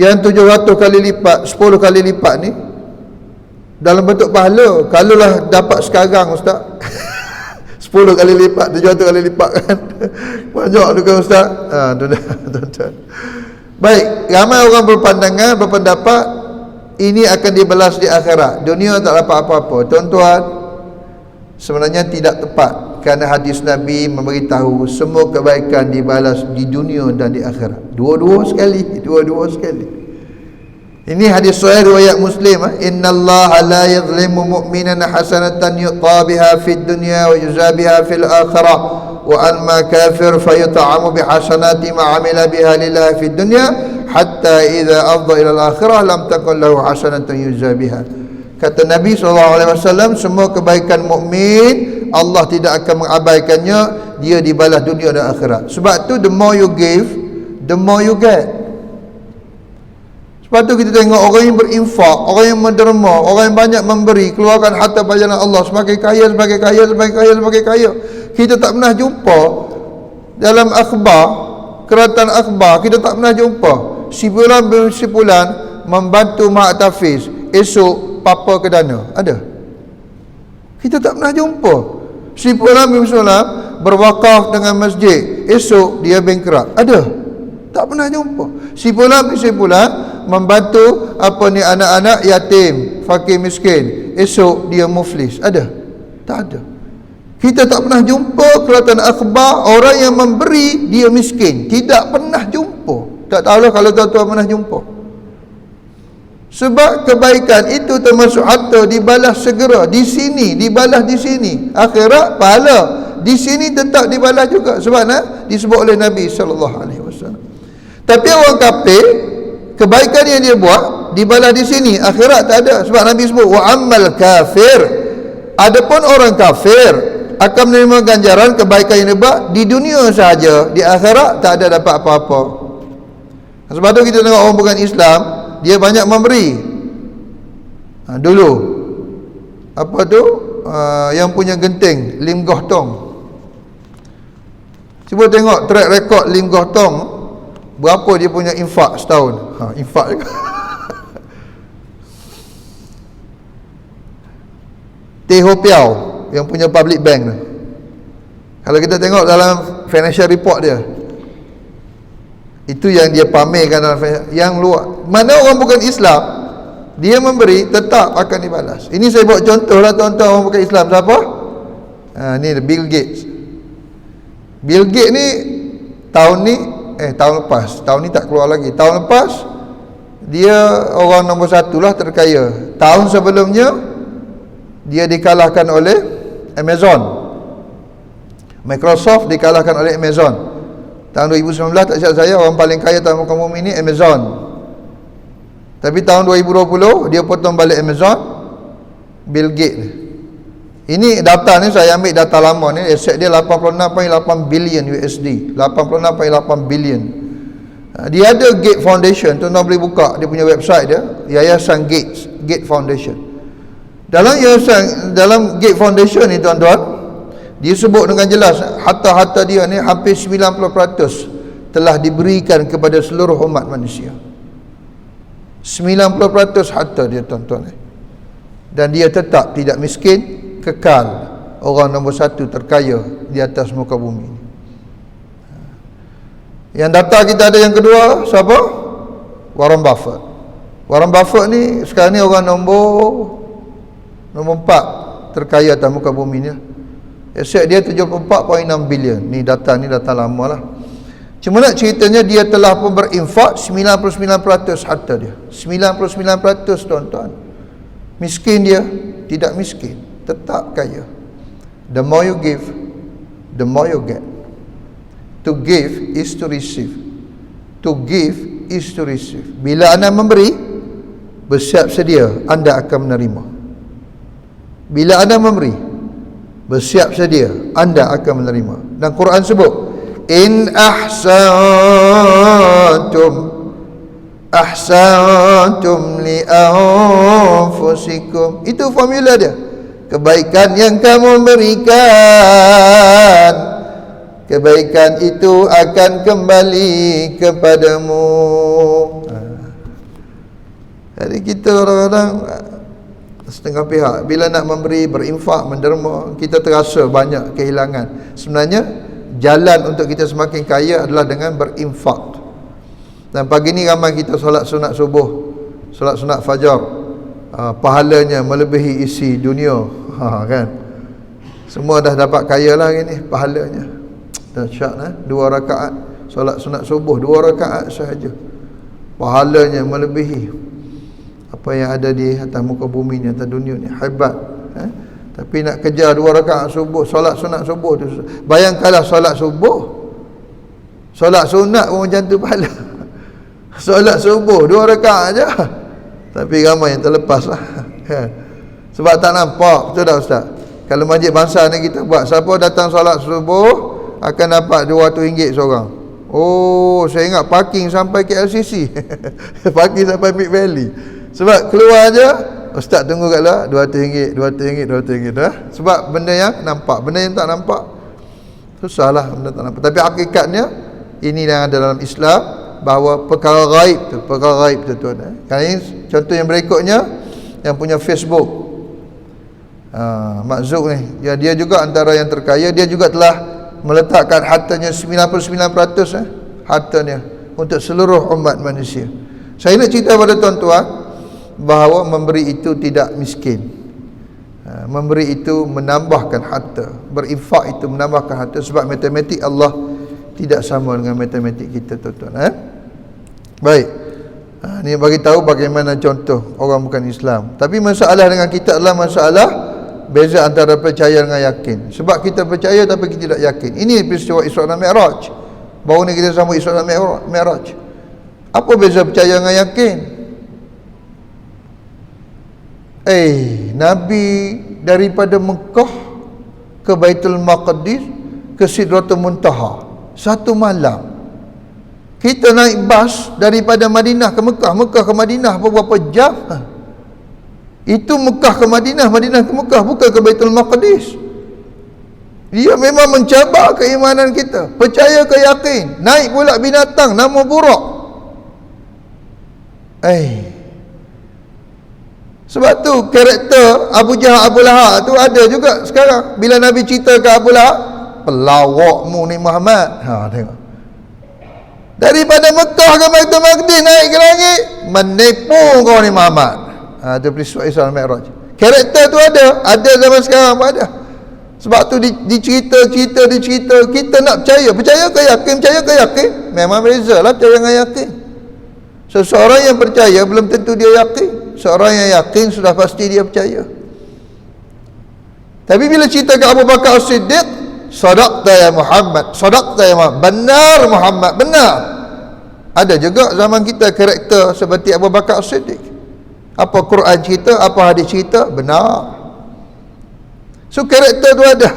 yang 700 kali lipat, 10 kali lipat ni dalam bentuk pahala, kalaulah dapat sekarang Ustaz 10 kali lipat, 700 kali lipat kan banyak tu kan Ustaz. Tuan-tuan. Baik, ramai orang berpendapat ini akan dibalas di akhirat, dunia tak dapat apa-apa. Tuan-tuan, sebenarnya tidak tepat, kerana hadis Nabi memberitahu semua kebaikan dibalas di dunia dan di akhirat. Dua-dua sekali. Ini hadis sahih riwayat Muslim. Innallaha la yadhlimu mu'minan hasanatan yuqa biha fid dunya wa yujza biha fil akhirah wa amma kafir fayut'amu bi hasanati ma 'amila biha lillahi fid dunya hatta idza afdha ila al akhirah lam takun lahu hasanatun yujza biha. Kata Nabi SAW, semua kebaikan mukmin Allah tidak akan mengabaikannya, dia dibalas dunia dan akhirat. Sebab tu the more you give, the more you get. Sebab tu kita tengok orang yang berinfak, orang yang menderma, orang yang banyak memberi, keluarkan harta pada jalan Allah, semakin kaya. Kita tak pernah jumpa dalam akhbar, keratan akhbar, kita tak pernah jumpa si bulan membantu mak tafiz, esok papa ke dana. Ada? Kita tak pernah jumpa. Si bulan berwakaf dengan masjid, esok dia bankrupt. Ada? Tak pernah jumpa. Si bulan membantu anak-anak yatim, fakir miskin, esok dia muflis. Ada? Tak ada. Kita tak pernah jumpa kelihatan akhbar orang yang memberi dia miskin. Tidak pernah jumpa. Tak tahulah kalau tuan-tuan pernah jumpa. Sebab kebaikan itu termasuk harta dibalas segera di sini, dibalas di sini. Akhirat pahala, di sini tetap dibalas juga. Sebab disebut oleh Nabi SAW. Tapi orang kafir, kebaikan yang dia buat dibalas di sini, akhirat tak ada. Sebab Nabi sebut wa ammal kafir, adapun orang kafir akan menerima ganjaran kebaikan yang dia buat di dunia sahaja, di akhirat tak ada dapat apa-apa. Sebab tu kita tengok orang bukan Islam, dia banyak memberi. Dulu apa tu yang punya genting Lim Goh Tong, cuba tengok track record Lim Goh Tong, berapa dia punya infak setahun. Infak juga. Teh Ho Piao yang punya public bank tu, kalau kita tengok dalam financial report dia, itu yang dia pamerkan dalam yang luar. Mana orang bukan Islam, dia memberi tetap akan dibalas. Ini saya buat contoh lah tuan-tuan, orang bukan Islam. Siapa? Ni Bill Gates. Bill Gates ni tahun ni tak keluar lagi. Tahun lepas dia orang nombor 1 lah terkaya. Tahun sebelumnya dia dikalahkan oleh Amazon. Microsoft dikalahkan oleh Amazon. Tahun 2019 tak silap saya, orang paling kaya dalam muka bumi ni Amazon. Tapi tahun 2020 dia potong balik Amazon, Bill Gates. Ini data ni saya ambil data lama ni, aset dia 86.8 billion USD, 86.8 billion. Dia ada Gates Foundation, tuan-tuan boleh buka dia punya website dia, Yayasan Gates Foundation. Dalam Gates Foundation ni tuan-tuan, dia sebut dengan jelas harta-harta dia ni hampir 90% telah diberikan kepada seluruh umat manusia. 90% harta dia tuan-tuan. Dan dia tetap tidak miskin, kekal orang nombor 1 terkaya di atas muka bumi. Yang data kita ada yang kedua, siapa? Warren Buffett. Warren Buffett ni sekarang ni orang nombor 4 terkaya atas muka bumi ni. Aset dia 74.6 bilion. Ni data lama lah. Cuma nak ceritanya dia telah pun berinfak 99% harta dia. 99% tuan-tuan. Miskin dia, tidak miskin, tetap kaya. The more you give, the more you get. To give is to receive. To give is to receive. Bila anda memberi, bersiap sedia anda akan menerima. Bila anda memberi, bersiap sedia anda akan menerima. Dan Quran sebut, in ahsantum li anfusikum. Itu formula dia. Kebaikan yang kamu berikan, kebaikan itu akan kembali kepadamu. Jadi kita orang-orang setengah pihak bila nak memberi, berinfak, menderma, kita terasa banyak kehilangan. Sebenarnya jalan untuk kita semakin kaya adalah dengan berinfak. Dan pagi ni ramai kita solat sunat subuh, solat sunat fajar, pahalanya melebihi isi dunia, kan? Semua dah dapat kaya lah hari ni pahalanya. Dahsyat 2 rakaat solat sunat subuh, 2 rakaat sahaja, pahalanya melebihi apa yang ada di atas muka bumi ni, atas dunia ni. Hebat. Tapi nak kejar 2 rakaat subuh, solat sunat subuh tu, bayangkanlah solat subuh, solat sunat pun macam tu pahala. Solat subuh 2 rakaat aja. Tapi ramai yang terlepas lah. Sebab tak nampak. Betul tak Ustaz? Kalau masjid bangsa ni kita buat, siapa datang solat subuh akan dapat RM200 seorang. Oh, saya ingat parking sampai KLCC. Parking sampai Mid Valley. Sebab keluar aja, Ustaz tunggu kat luar, RM200, RM200 dah. Sebab benda yang nampak, benda yang tak nampak susahlah, benda tak nampak. Tapi hakikatnya ini yang ada dalam Islam, bahawa perkara gaib tu tuan. Kan ini contoh yang berikutnya, yang punya Facebook, Mak Zuk ni, dia juga antara yang terkaya. Dia juga telah meletakkan hartanya 99% hartanya untuk seluruh umat manusia. Saya nak cerita pada tuan-tuan bahawa memberi itu tidak miskin. Memberi itu menambahkan harta. Berinfak itu menambahkan harta. Sebab matematik Allah tidak sama dengan matematik kita tuan-tuan. Baik. Ni bagi tahu bagaimana contoh orang bukan Islam. Tapi masalah dengan kita adalah masalah beza antara percaya dengan yakin. Sebab kita percaya tapi kita tidak yakin. Ini peristiwa Isra dan Mi'raj. Baru ni kita sambung Isra dan Mi'raj. Apa beza percaya dengan yakin? Nabi daripada Mekah ke Baitul Maqdis ke Sidratul Muntaha 1 malam. Kita naik bas daripada Madinah ke Mekah, Mekah ke Madinah beberapa jam. Itu Mekah ke Madinah, Madinah ke Mekah, bukan ke Baitul Maqdis. Dia memang mencabar keimanan kita. Percaya ke yakin? Naik pula binatang nama buruk. Sebab tu karakter Abu Jahal, Abu Lahab tu ada juga sekarang. Bila Nabi cerita ke Abu Lahab, pelawakmu ni Muhammad. Tengok. Daripada Mekah ke Baitul Maqdis naik ke langit, menipu kau ni Muhammad. Itu peristiwa Isra dan Mi'raj. Karakter tu ada zaman sekarang pun ada. Sebab tu dicerita, kita nak percaya ke yakin, memang beza lah percaya dengan yakin. Seseorang yang percaya belum tentu dia yakin. Seorang yang yakin sudah pasti dia percaya. Tapi bila cerita ke Abu Bakar As-Siddiq, Sadaqta ya Muhammad, sadaqta ya Muhammad, benar Muhammad, benar. Ada juga zaman kita karakter seperti Abu Bakar As-Siddiq. Apa Quran cerita, apa hadis cerita, benar. So karakter tu ada.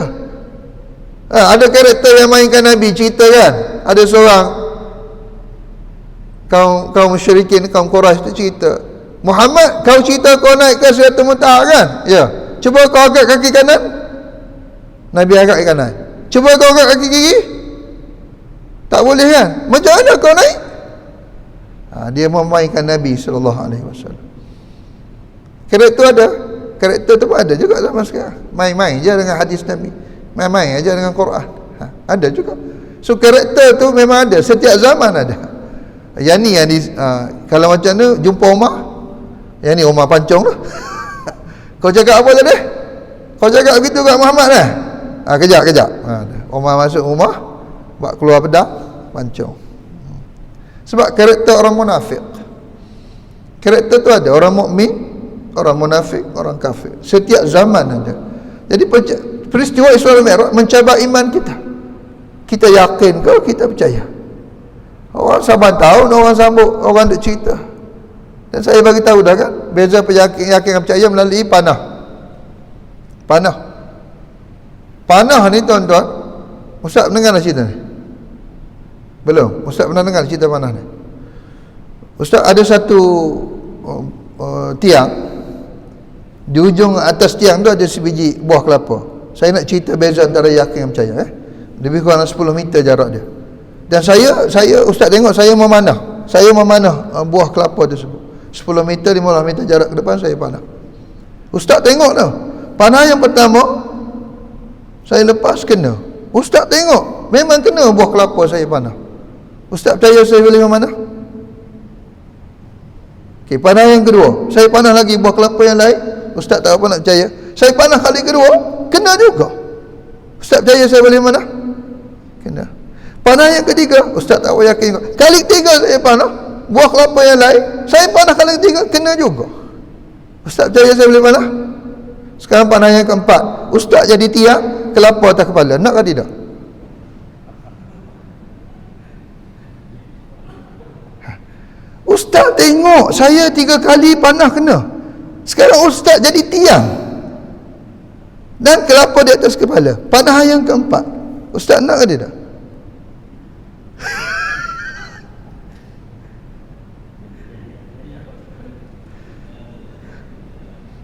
Ada karakter yang mainkan Nabi cerita kan. Ada seorang kaum musyrikin, kaum Quraisy tu cerita, Muhammad, kau cerita kau naik ke Sidratul Muntaha kan? Ya. Cuba kau angkat kaki kanan. Nabi angkat kaki kanan. Cuba kau angkat kaki kiri. Tak boleh kan? Macam mana kau naik? Dia memainkan Nabi SAW. Karakter ada. Karakter tu pun ada juga zaman sekarang. Main-main je dengan hadis Nabi, main-main aja dengan Quran. Ada juga. So karakter tu memang ada, setiap zaman ada. Yang ni yang kalau macam tu jumpa Umar, yang ni Umar pancung tu. Kau cakap apa tadi? Kau cakap begitu kat Muhammad dah. Kejap. Umar masuk rumah, buat keluar pedang, pancung. Sebab karakter orang munafik. Karakter tu ada orang mukmin, orang munafik, orang kafir. Setiap zaman ada. Jadi peristiwa Isra Mi'raj mencabar iman kita. Kita yakin ke, kita percaya. Orang saban tahun orang sambut, orang duk cerita. Dan saya bagi tahu dah kan, beza yakin dan percaya melalui panah. Panah ni tuan-tuan, Ustaz dengar cerita ni? Belum? Ustaz pernah dengar cerita panah ni? Ustaz ada satu tiang. Di ujung atas tiang tu ada sebiji buah kelapa. Saya nak cerita beza antara yakin dan percaya. Lebih kurang 10 meter jarak dia. Dan saya Ustaz tengok saya memanah. Saya memanah buah kelapa tersebut. 10 meter, 15 meter jarak ke depan saya panah. Ustaz tengok tau. Panah yang pertama saya lepas kena. Ustaz tengok memang kena buah kelapa saya panah. Ustaz percaya saya boleh memanah? Okey, panah yang kedua, saya panah lagi buah kelapa yang lain. Ustaz tak apa nak percaya. Saya panah kali kedua, kena juga. Ustaz percaya saya boleh mana? Kena. Panah yang ketiga, Ustaz tak apa yakin. Kali ketiga saya panah buah kelapa yang lain, saya panah kali ketiga, kena juga. Ustaz percaya saya boleh mana? Sekarang panah yang keempat, Ustaz jadi tiang, kelapa atas kepala. Nak ke tidak? Ustaz tengok saya 3 kali panah kena. Sekarang Ustaz jadi tiang dan kelapa di atas kepala. Panah yang keempat, Ustaz nak ke tidak?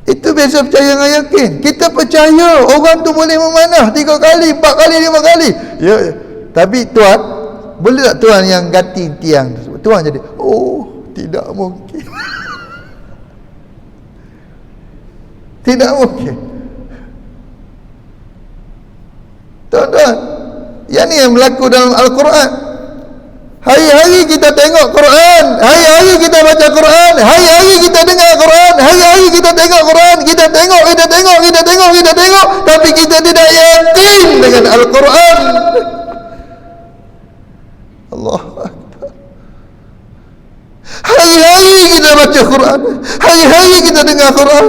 Itu biasa percaya dengan yakin. Kita percaya orang tu boleh memanah 3 kali, 4 kali, 5 kali. Ya. Tapi Tuhan, boleh tak Tuhan yang ganti tiang tersebut? Tuhan jadi, oh, tidak mungkin. Tidak mungkin. Tuan-tuan, yang ni yang berlaku dalam Al-Quran. Hari-hari kita tengok Quran, hari-hari kita baca Quran, hari-hari kita dengar Quran, hari-hari kita tengok Quran, kita tengok, tapi kita tidak yakin dengan Al-Quran. Allahu Akbar. Hari-hari kita baca Quran, hari-hari kita dengar Quran,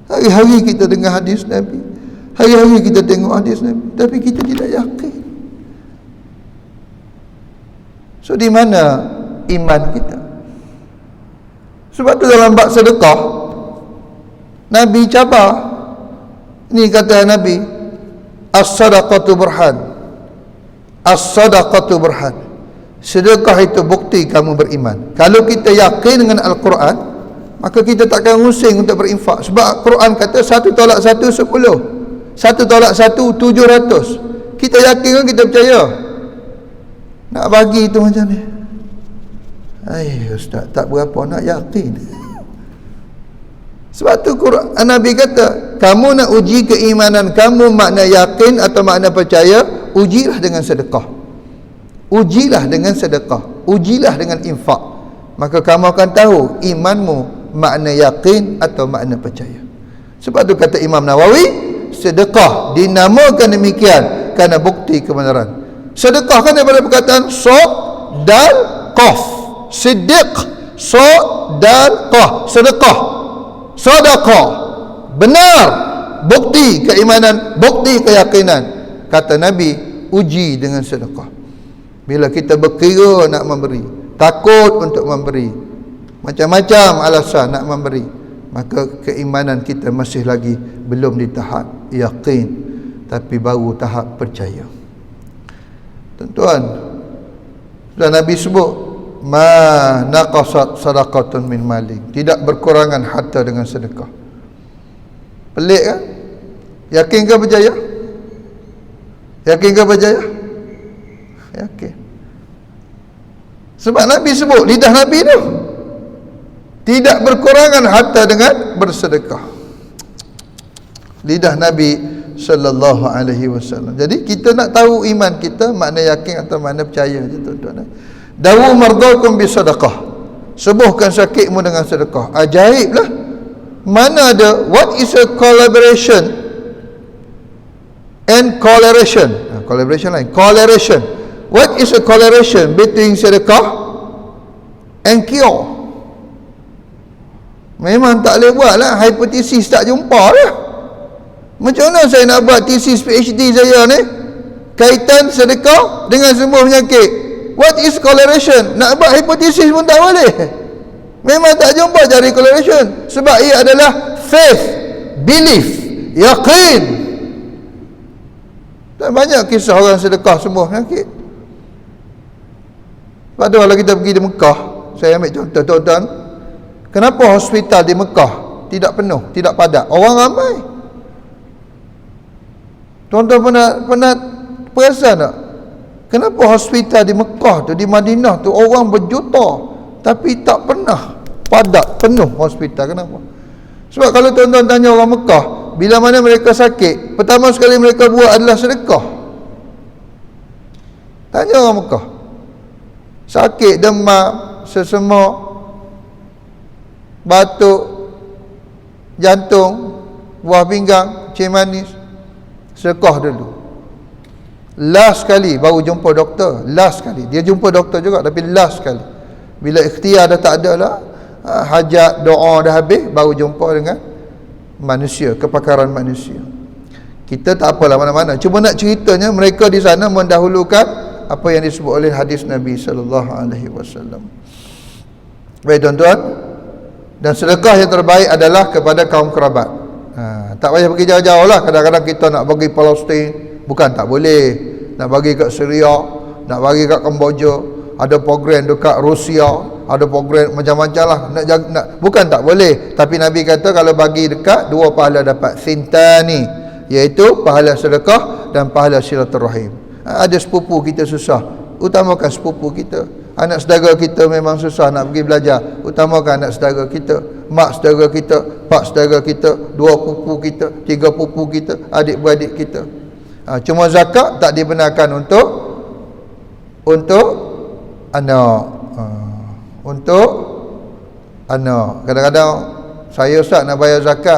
hari-hari kita dengar hadis Nabi, hari-hari kita tengok hadis Nabi, tapi kita tidak yakin. So di mana iman kita? Sebab tu dalam bab sedekah Nabi cabar. Ni kata Nabi, as-sadaqatu burhan. As-sadaqatu burhan. Sedekah itu bukti kamu beriman. Kalau kita yakin dengan Al-Quran, maka kita takkan pusing untuk berinfak. Sebab Quran kata 1 tolak 1 10, 1 tolak 1 700. Kita yakin kan, kita percaya. Nak bagi tu macam ni, Ustaz tak berapa nak yakin. Sebab tu Quran, Nabi kata, kamu nak uji keimanan kamu, makna yakin atau makna percaya, ujilah dengan sedekah. Ujilah dengan sedekah, ujilah dengan infak. Maka kamu akan tahu imanmu makna yakin atau makna percaya. Sebab tu kata Imam Nawawi, sedekah dinamakan demikian kerana bukti kebenaran. Sedekah kan daripada perkataan sad dan qaf. Siddiq, sad dan qaf. Sedekah, sedekah, benar, bukti keimanan, bukti keyakinan. Kata Nabi, uji dengan sedekah. Bila kita berkira nak memberi, takut untuk memberi, macam-macam alasan nak memberi, maka keimanan kita masih lagi belum di tahap yakin, tapi baru tahap percaya. Tuan-tuan, sudah Nabi sebut, ma naqasat sadaqatun min mali, tidak berkurangan harta dengan sedekah. Pelik kan? Yakin ke percaya? Yakin ke percaya? Yakin. Sebab Nabi sebut, lidah Nabi tu tidak berkurangan harta dengan bersedekah. Lidah Nabi sallallahu alaihi wasallam. Jadi kita nak tahu iman kita, makna yakin atau makna percaya je, tuan-tuan. Dawu mardaukum bisadaqah, sembuhkan sakitmu dengan sedekah. Ajaib lah. Mana ada, what is a collaboration and correlation? Collaboration lain, correlation. What is a correlation between sedekah and cure? Memang tak boleh buat lah, hipotesis tak jumpa lah. Macam mana saya nak buat tesis PhD saya ni, kaitan sedekah dengan sembuh penyakit? What is correlation? Nak buat hipotesis pun tak boleh. Memang tak jumpa cari correlation. Sebab ia adalah faith, belief, yakin. Dan banyak kisah orang sedekah sembuh penyakit. Lepas tu kalau kita pergi di Mekah, saya ambil contoh, tuan-tuan, kenapa hospital di Mekah tidak penuh, tidak padat? Orang ramai. Tuan-tuan pernah perasan tak? Kenapa hospital di Mekah tu, di Madinah tu, orang berjuta, tapi tak pernah padat, penuh hospital? Kenapa? Sebab kalau tuan-tuan tanya orang Mekah, bila mana mereka sakit, pertama sekali mereka buat adalah sedekah. Tanya orang Mekah, sakit, demam, sesemut, batuk, jantung, buah pinggang, cin manis, sedekah dulu. Last sekali baru jumpa doktor. Last sekali. Dia jumpa doktor juga, tapi last sekali. Bila ikhtiar dah tak ada lah, hajat, doa dah habis, baru jumpa dengan manusia, kepakaran manusia. Kita tak apalah mana-mana. Cuma nak ceritanya, mereka di sana mendahulukan apa yang disebut oleh hadis Nabi SAW. Baik tuan-tuan, dan sedekah yang terbaik adalah kepada kaum kerabat. Tak payah pergi jauh-jauh lah. Kadang-kadang kita nak bagi Palestin, bukan tak boleh. Nak bagi kat Syria, nak bagi kat Kemboja, ada program dekat Rusia, ada program macam-macam lah. Bukan tak boleh, tapi Nabi kata kalau bagi dekat, dua pahala dapat, sintani, iaitu pahala sedekah dan pahala silaturahim. Ada sepupu kita susah, utamakan sepupu kita. Anak saudara kita memang susah nak pergi belajar, utamakan anak saudara kita, mak saudara kita, pak saudara kita, dua pupu kita, tiga pupu kita, adik-beradik kita. Cuma zakat tak dibenarkan untuk anak. Untuk anak. Kadang-kadang saya Ustaz nak bayar zakat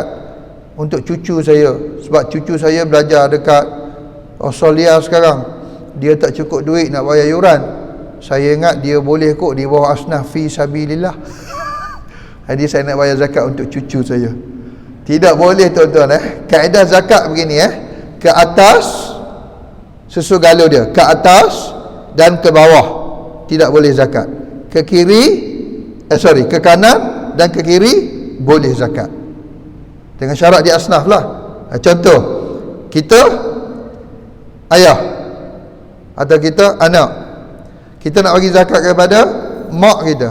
untuk cucu saya, sebab cucu saya belajar dekat Australia sekarang. Dia tak cukup duit nak bayar yuran. Saya ingat dia boleh kok di bawah asnaf fi sabilillah. Jadi saya nak bayar zakat untuk cucu saya. Tidak boleh tuan-tuan. Kaedah zakat begini, ke atas sesugala dia, ke atas dan ke bawah tidak boleh zakat. Ke kiri, ke kanan dan ke kiri boleh zakat. Dengan syarat di asnaf lah. Contoh, kita ayah atau kita anak, kita nak bagi zakat kepada mak kita,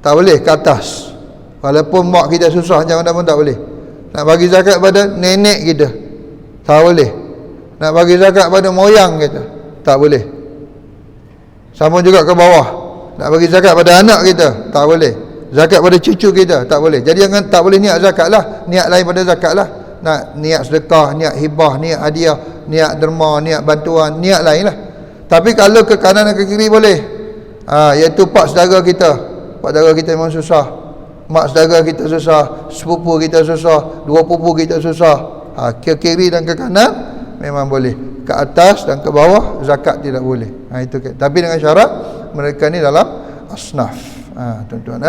tak boleh ke atas. Walaupun mak kita susah macam mana pun tak boleh. Nak bagi zakat pada nenek kita, tak boleh. Nak bagi zakat pada moyang kita, tak boleh. Sama juga ke bawah. Nak bagi zakat pada anak kita, tak boleh. Zakat pada cucu kita, tak boleh. Jadi jangan, tak boleh niat zakat lah. Niat lain pada zakat lah. Nak niat sedekah, niat hibah, niat hadiah, niat derma, niat bantuan, niat lain lah. Tapi kalau ke kanan dan ke kiri boleh. Iaitu pak saudara kita. Pak saudara kita memang susah, mak saudara kita susah, sepupu kita susah, dua pupu kita susah. Ke kiri dan ke kanan memang boleh. Ke atas dan ke bawah zakat tidak boleh. Itu tapi dengan syarat mereka ni dalam asnaf. Tuan-tuan,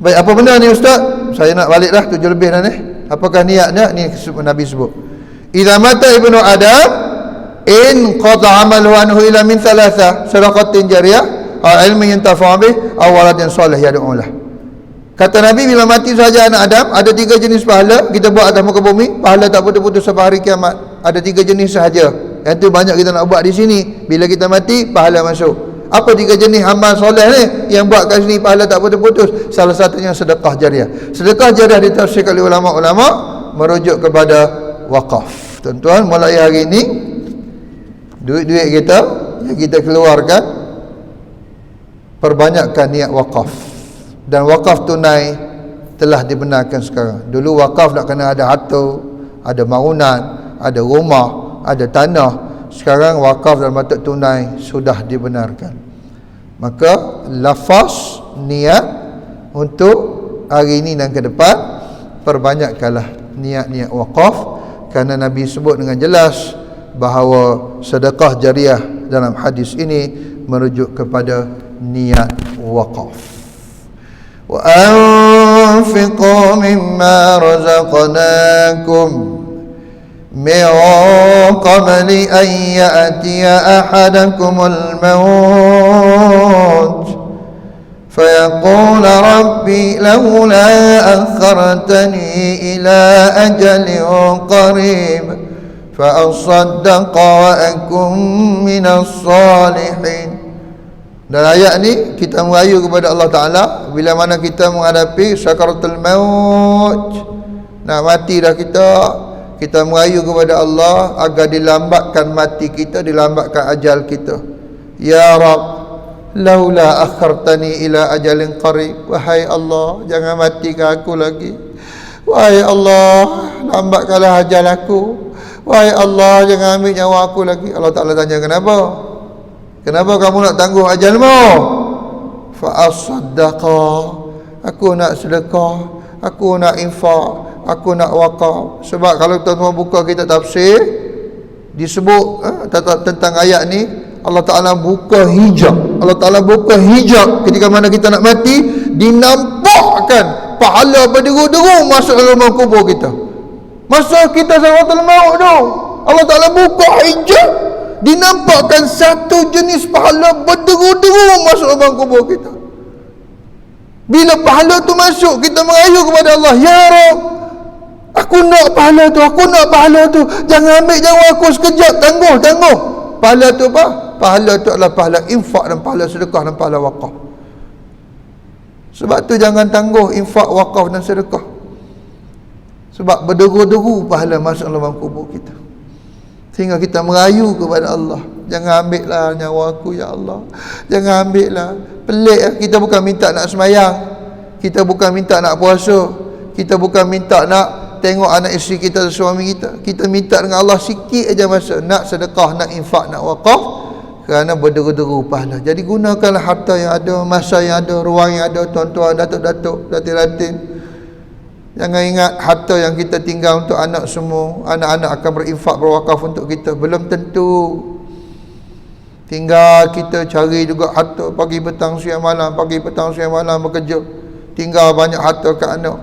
baik, apa benda ni Ustaz? Saya nak balik dah, 7 lebih dah ni. Apakah niatnya? Ni Nabi sebut, idza mata ibnu adam in qata amaluhu anhu ila min thalatha sadaqatin jariyah aw ilmin yantafa'u bih aw waladin salih yad'u lah. Kata Nabi, bila mati saja anak Adam, ada 3 jenis pahala kita buat atas muka bumi, pahala tak putus-putus sampai hari kiamat. Ada 3 jenis sahaja. Yang tu banyak kita nak buat di sini. Bila kita mati, pahala masuk. Apa 3 jenis amal soleh ni yang buat kat sini pahala tak putus-putus? Salah satunya sedekah jariah. Sedekah jariah ditafsirkan oleh ulama-ulama merujuk kepada wakaf. Tuan-tuan, mulai hari ini duit-duit kita yang kita keluarkan, perbanyakkan niat wakaf. Dan wakaf tunai telah dibenarkan sekarang. Dulu wakaf nak kena ada harta, ada bangunan, ada rumah, ada tanah. Sekarang wakaf dalam bentuk tunai sudah dibenarkan. Maka lafaz niat untuk hari ini dan ke depan, perbanyakkanlah niat-niat wakaf, kerana Nabi sebut dengan jelas bahawa sedekah jariah dalam hadis ini merujuk kepada niat wakaf. Wa anfiqu mimma razaqnakum min qabli an ya'tiya ahadakumul maut fayaqul rabbi lawla akhartani ila ajalin qarib fa asaddaqa wa akum minas salihin. Dan ayat ni kita merayu kepada Allah Ta'ala bila mana kita menghadapi sakaratul maut, nak mati dah kita merayu kepada Allah agar dilambatkan mati kita, dilambatkan ajal kita. Ya Rabb, laula akhartani ila ajalin qarib. Wahai Allah, jangan matikan aku lagi. Wahai Allah, lambatkanlah ajal aku. Wahai Allah, jangan ambil nyawa aku lagi. Allah Ta'ala tanya, kenapa? Kenapa kamu nak tangguh ajalmu? Fa asaddaqa, aku nak sedekah, aku nak infak, aku nak wakaf. Sebab kalau tuan-tuan buka kitab tafsir, disebut tentang ayat ni, Allah Ta'ala buka hijab. Allah Ta'ala buka hijab ketika mana kita nak mati, dinampakkan pahala berderu-deru masuk dalam kubur kita. Masa kita sakaratul maut tu, Allah Ta'ala buka hijab, dinampakkan satu jenis pahala berderu-deru masuk dalam kubur kita. Bila pahala tu masuk, kita merayu kepada Allah, ya Rabb, aku nak pahala tu, aku nak pahala tu, jangan ambil nyawa aku sekejap, tangguh. Pahala tu apa? Pahala tu adalah pahala infak dan pahala sedekah dan pahala wakaf. Sebab tu jangan tangguh infak, wakaf dan sedekah. Sebab berderu-deru pahala masuk dalam kubur kita. Sehingga kita merayu kepada Allah, jangan ambillah nyawa aku ya Allah, jangan ambillah. Pelik, kita bukan minta nak semayang, kita bukan minta nak puasa, kita bukan minta nak tengok anak isteri kita, suami kita. Kita minta dengan Allah sikit aja masa, nak sedekah, nak infak, nak wakaf, kerana berderu-deru pahala. Jadi gunakanlah harta yang ada, masa yang ada, ruang yang ada, tuan-tuan, datuk-datuk, datin-datin. Jangan ingat harta yang kita tinggal untuk anak semua, anak-anak akan berinfak, berwakaf untuk kita. Belum tentu. Tinggal kita cari juga harta pagi petang siang malam, pagi petang siang malam bekerja. Tinggal banyak harta kat anak.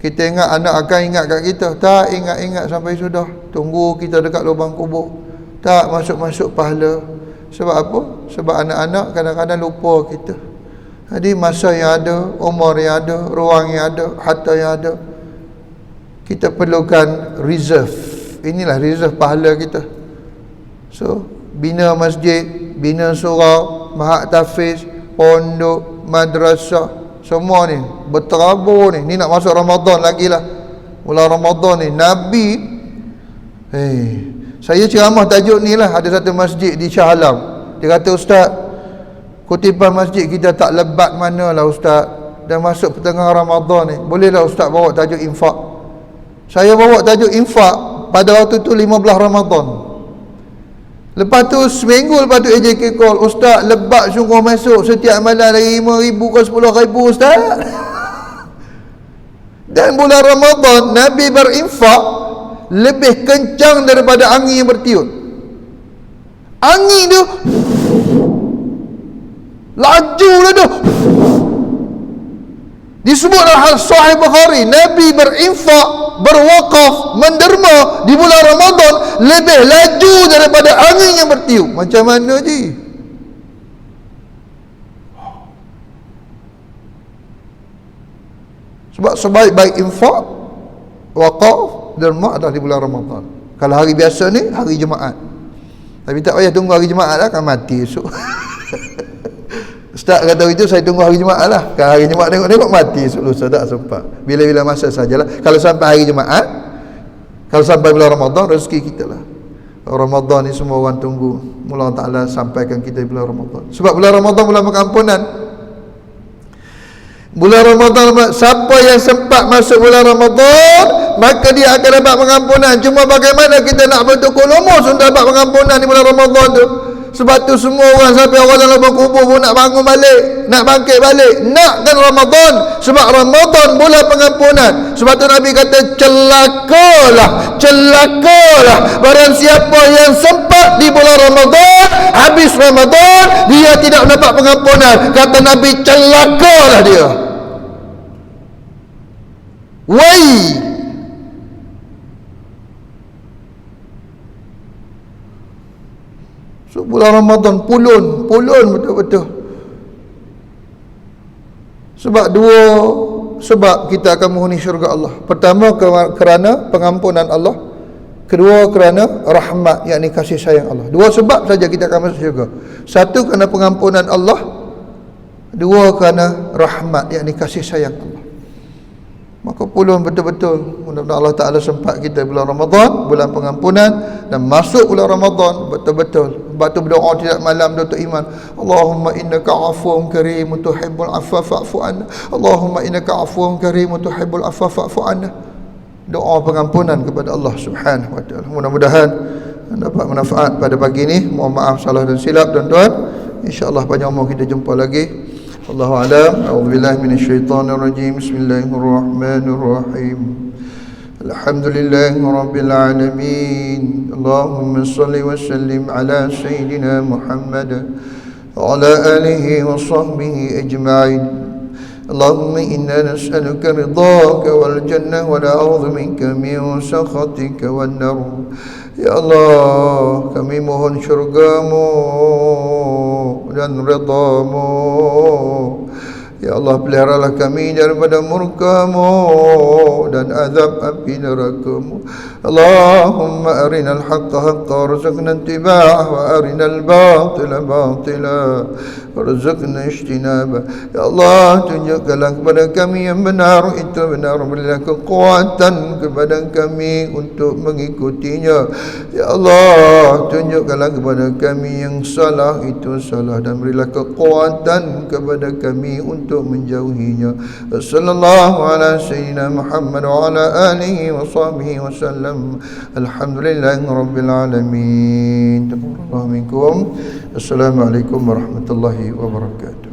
Kita ingat anak akan ingat kat kita. Tak ingat-ingat sampai sudah. Tunggu kita dekat lubang kubur. Tak masuk-masuk pahala. Sebab apa? Sebab anak-anak kadang-kadang lupa kita. Jadi masa yang ada, umur yang ada, ruang yang ada, harta yang ada, kita perlukan reserve. Inilah reserve pahala kita. So, bina masjid, bina surau, mahat tahfiz, pondok, madrasah, semua ni berterabur ni. Ni nak masuk Ramadan lagi lah. Bulan Ramadan ni Nabi, saya ceramah tajuk ni lah. Ada satu masjid di Shah Alam, dia kata, Ustaz, kutipan masjid kita tak lebat manalah Ustaz, dah masuk pertengahan Ramadan ni, bolehlah Ustaz bawa tajuk infak. Saya bawa tajuk infak pada waktu tu 15 Ramadan. Lepas tu seminggu lepas tu AJK call, Ustaz lebat sungguh masuk, setiap malam dari 5,000 ke 10,000 Ustaz. Dan bulan Ramadan Nabi berinfak lebih kencang daripada angin yang bertiup. Angin tu laju lah tu. Disebut dalam Sahih Bukhari, Nabi berinfak berwakaf, menderma di bulan Ramadan lebih laju daripada angin yang bertiup. Macam mana ji? Sebab sebaik-baik infak, wakaf, derma adalah di bulan Ramadan. Kalau hari biasa ni, hari Jumaat. Tapi tak payah tunggu hari Jumaat lah, kan mati esok. Ustaz kata itu, saya tunggu hari Jumaat lah. Kalau hari Jumaat tengok-tengok mati esok lusa, tak sempat. Bila-bila masa sajalah. Kalau sampai hari Jumaat, kalau sampai bulan Ramadan, rezeki kita lah. Ramadan ni semua orang tunggu. Mula Allah Ta'ala sampaikan kita di bulan Ramadan. Sebab bulan Ramadan bulan pengampunan. Bulan Ramadan, siapa yang sempat masuk bulan Ramadan, maka dia akan dapat pengampunan. Cuma bagaimana kita nak bertukar lumus untuk dapat pengampunan di bulan Ramadan tu? Sebab tu semua orang sampai orang dalam kubur pun nak bangun balik, nak bangkit balik, nak kan Ramadan. Sebab Ramadan bulan pengampunan. Sebab tu Nabi kata celakalah barang siapa yang sempat di bulan Ramadan, habis Ramadan dia tidak mendapat pengampunan. Kata Nabi, celakalah dia. Wai. So, bulan Ramadan pulun betul-betul. Sebab kita akan menghuni syurga Allah. Pertama kerana pengampunan Allah, kedua kerana rahmat, yakni kasih sayang Allah. Dua sebab saja kita akan masuk syurga. Satu kerana pengampunan Allah, dua kerana rahmat, yakni kasih sayang Allah. Maka pulun betul-betul. Mudah-mudahan Allah Ta'ala sempat kita bulan Ramadan, bulan pengampunan, dan masuk bulan Ramadan betul-betul. Sebab tu berdoa tiap malam Datuk Iman, Allahumma innaka afuwun karim tuhibbul afwa fa'fu anna. Allahumma innaka afuwun karim tuhibbul afwa fa'fu anna. Doa pengampunan kepada Allah Subhanahu wa taala. Mudah-mudahan dapat manfaat pada pagi ini. Mohon maaf salah dan silap tuan-tuan. Insya-Allah panjang umur kita jumpa lagi. Wallahu a'lam. A'udzubillahi minasyaitonir rajim. Bismillahirrahmanirrahim. Alhamdulillahi rabbil alamin. Allahumma shalli wa sallim ala sayyidina Muhammad wa ala alihi wa sahbihi ajma'in. Allahumma inna nas'aluka ridhaka wal jannah wa na'udzu minka min sakhatika wan nar. Ya Allah, kami mohon syurga-Mu dan ridha-Mu. Ya Allah, peliharalah kami daripada murka-Mu dan azab api neraka-Mu. Allahumma arinal haqqa haqqa warzuqna ittiba'ah wa arinal batila batila warzuqna ijtinabah. Ya Allah, tunjukkanlah kepada kami yang benar itu benar, berilah kekuatan kepada kami untuk mengikutinya. Ya Allah, tunjukkanlah kepada kami yang salah itu salah, dan berilah kekuatan kepada kami untuk menjauhinya. Sallallahu ala sayyidina Muhammad wa ala alihi wa sahbihi wa sallam. Alhamdulillahi rabbil alamin. Taqabbalallahu minkum. Assalamualaikum warahmatullahi wabarakatuh.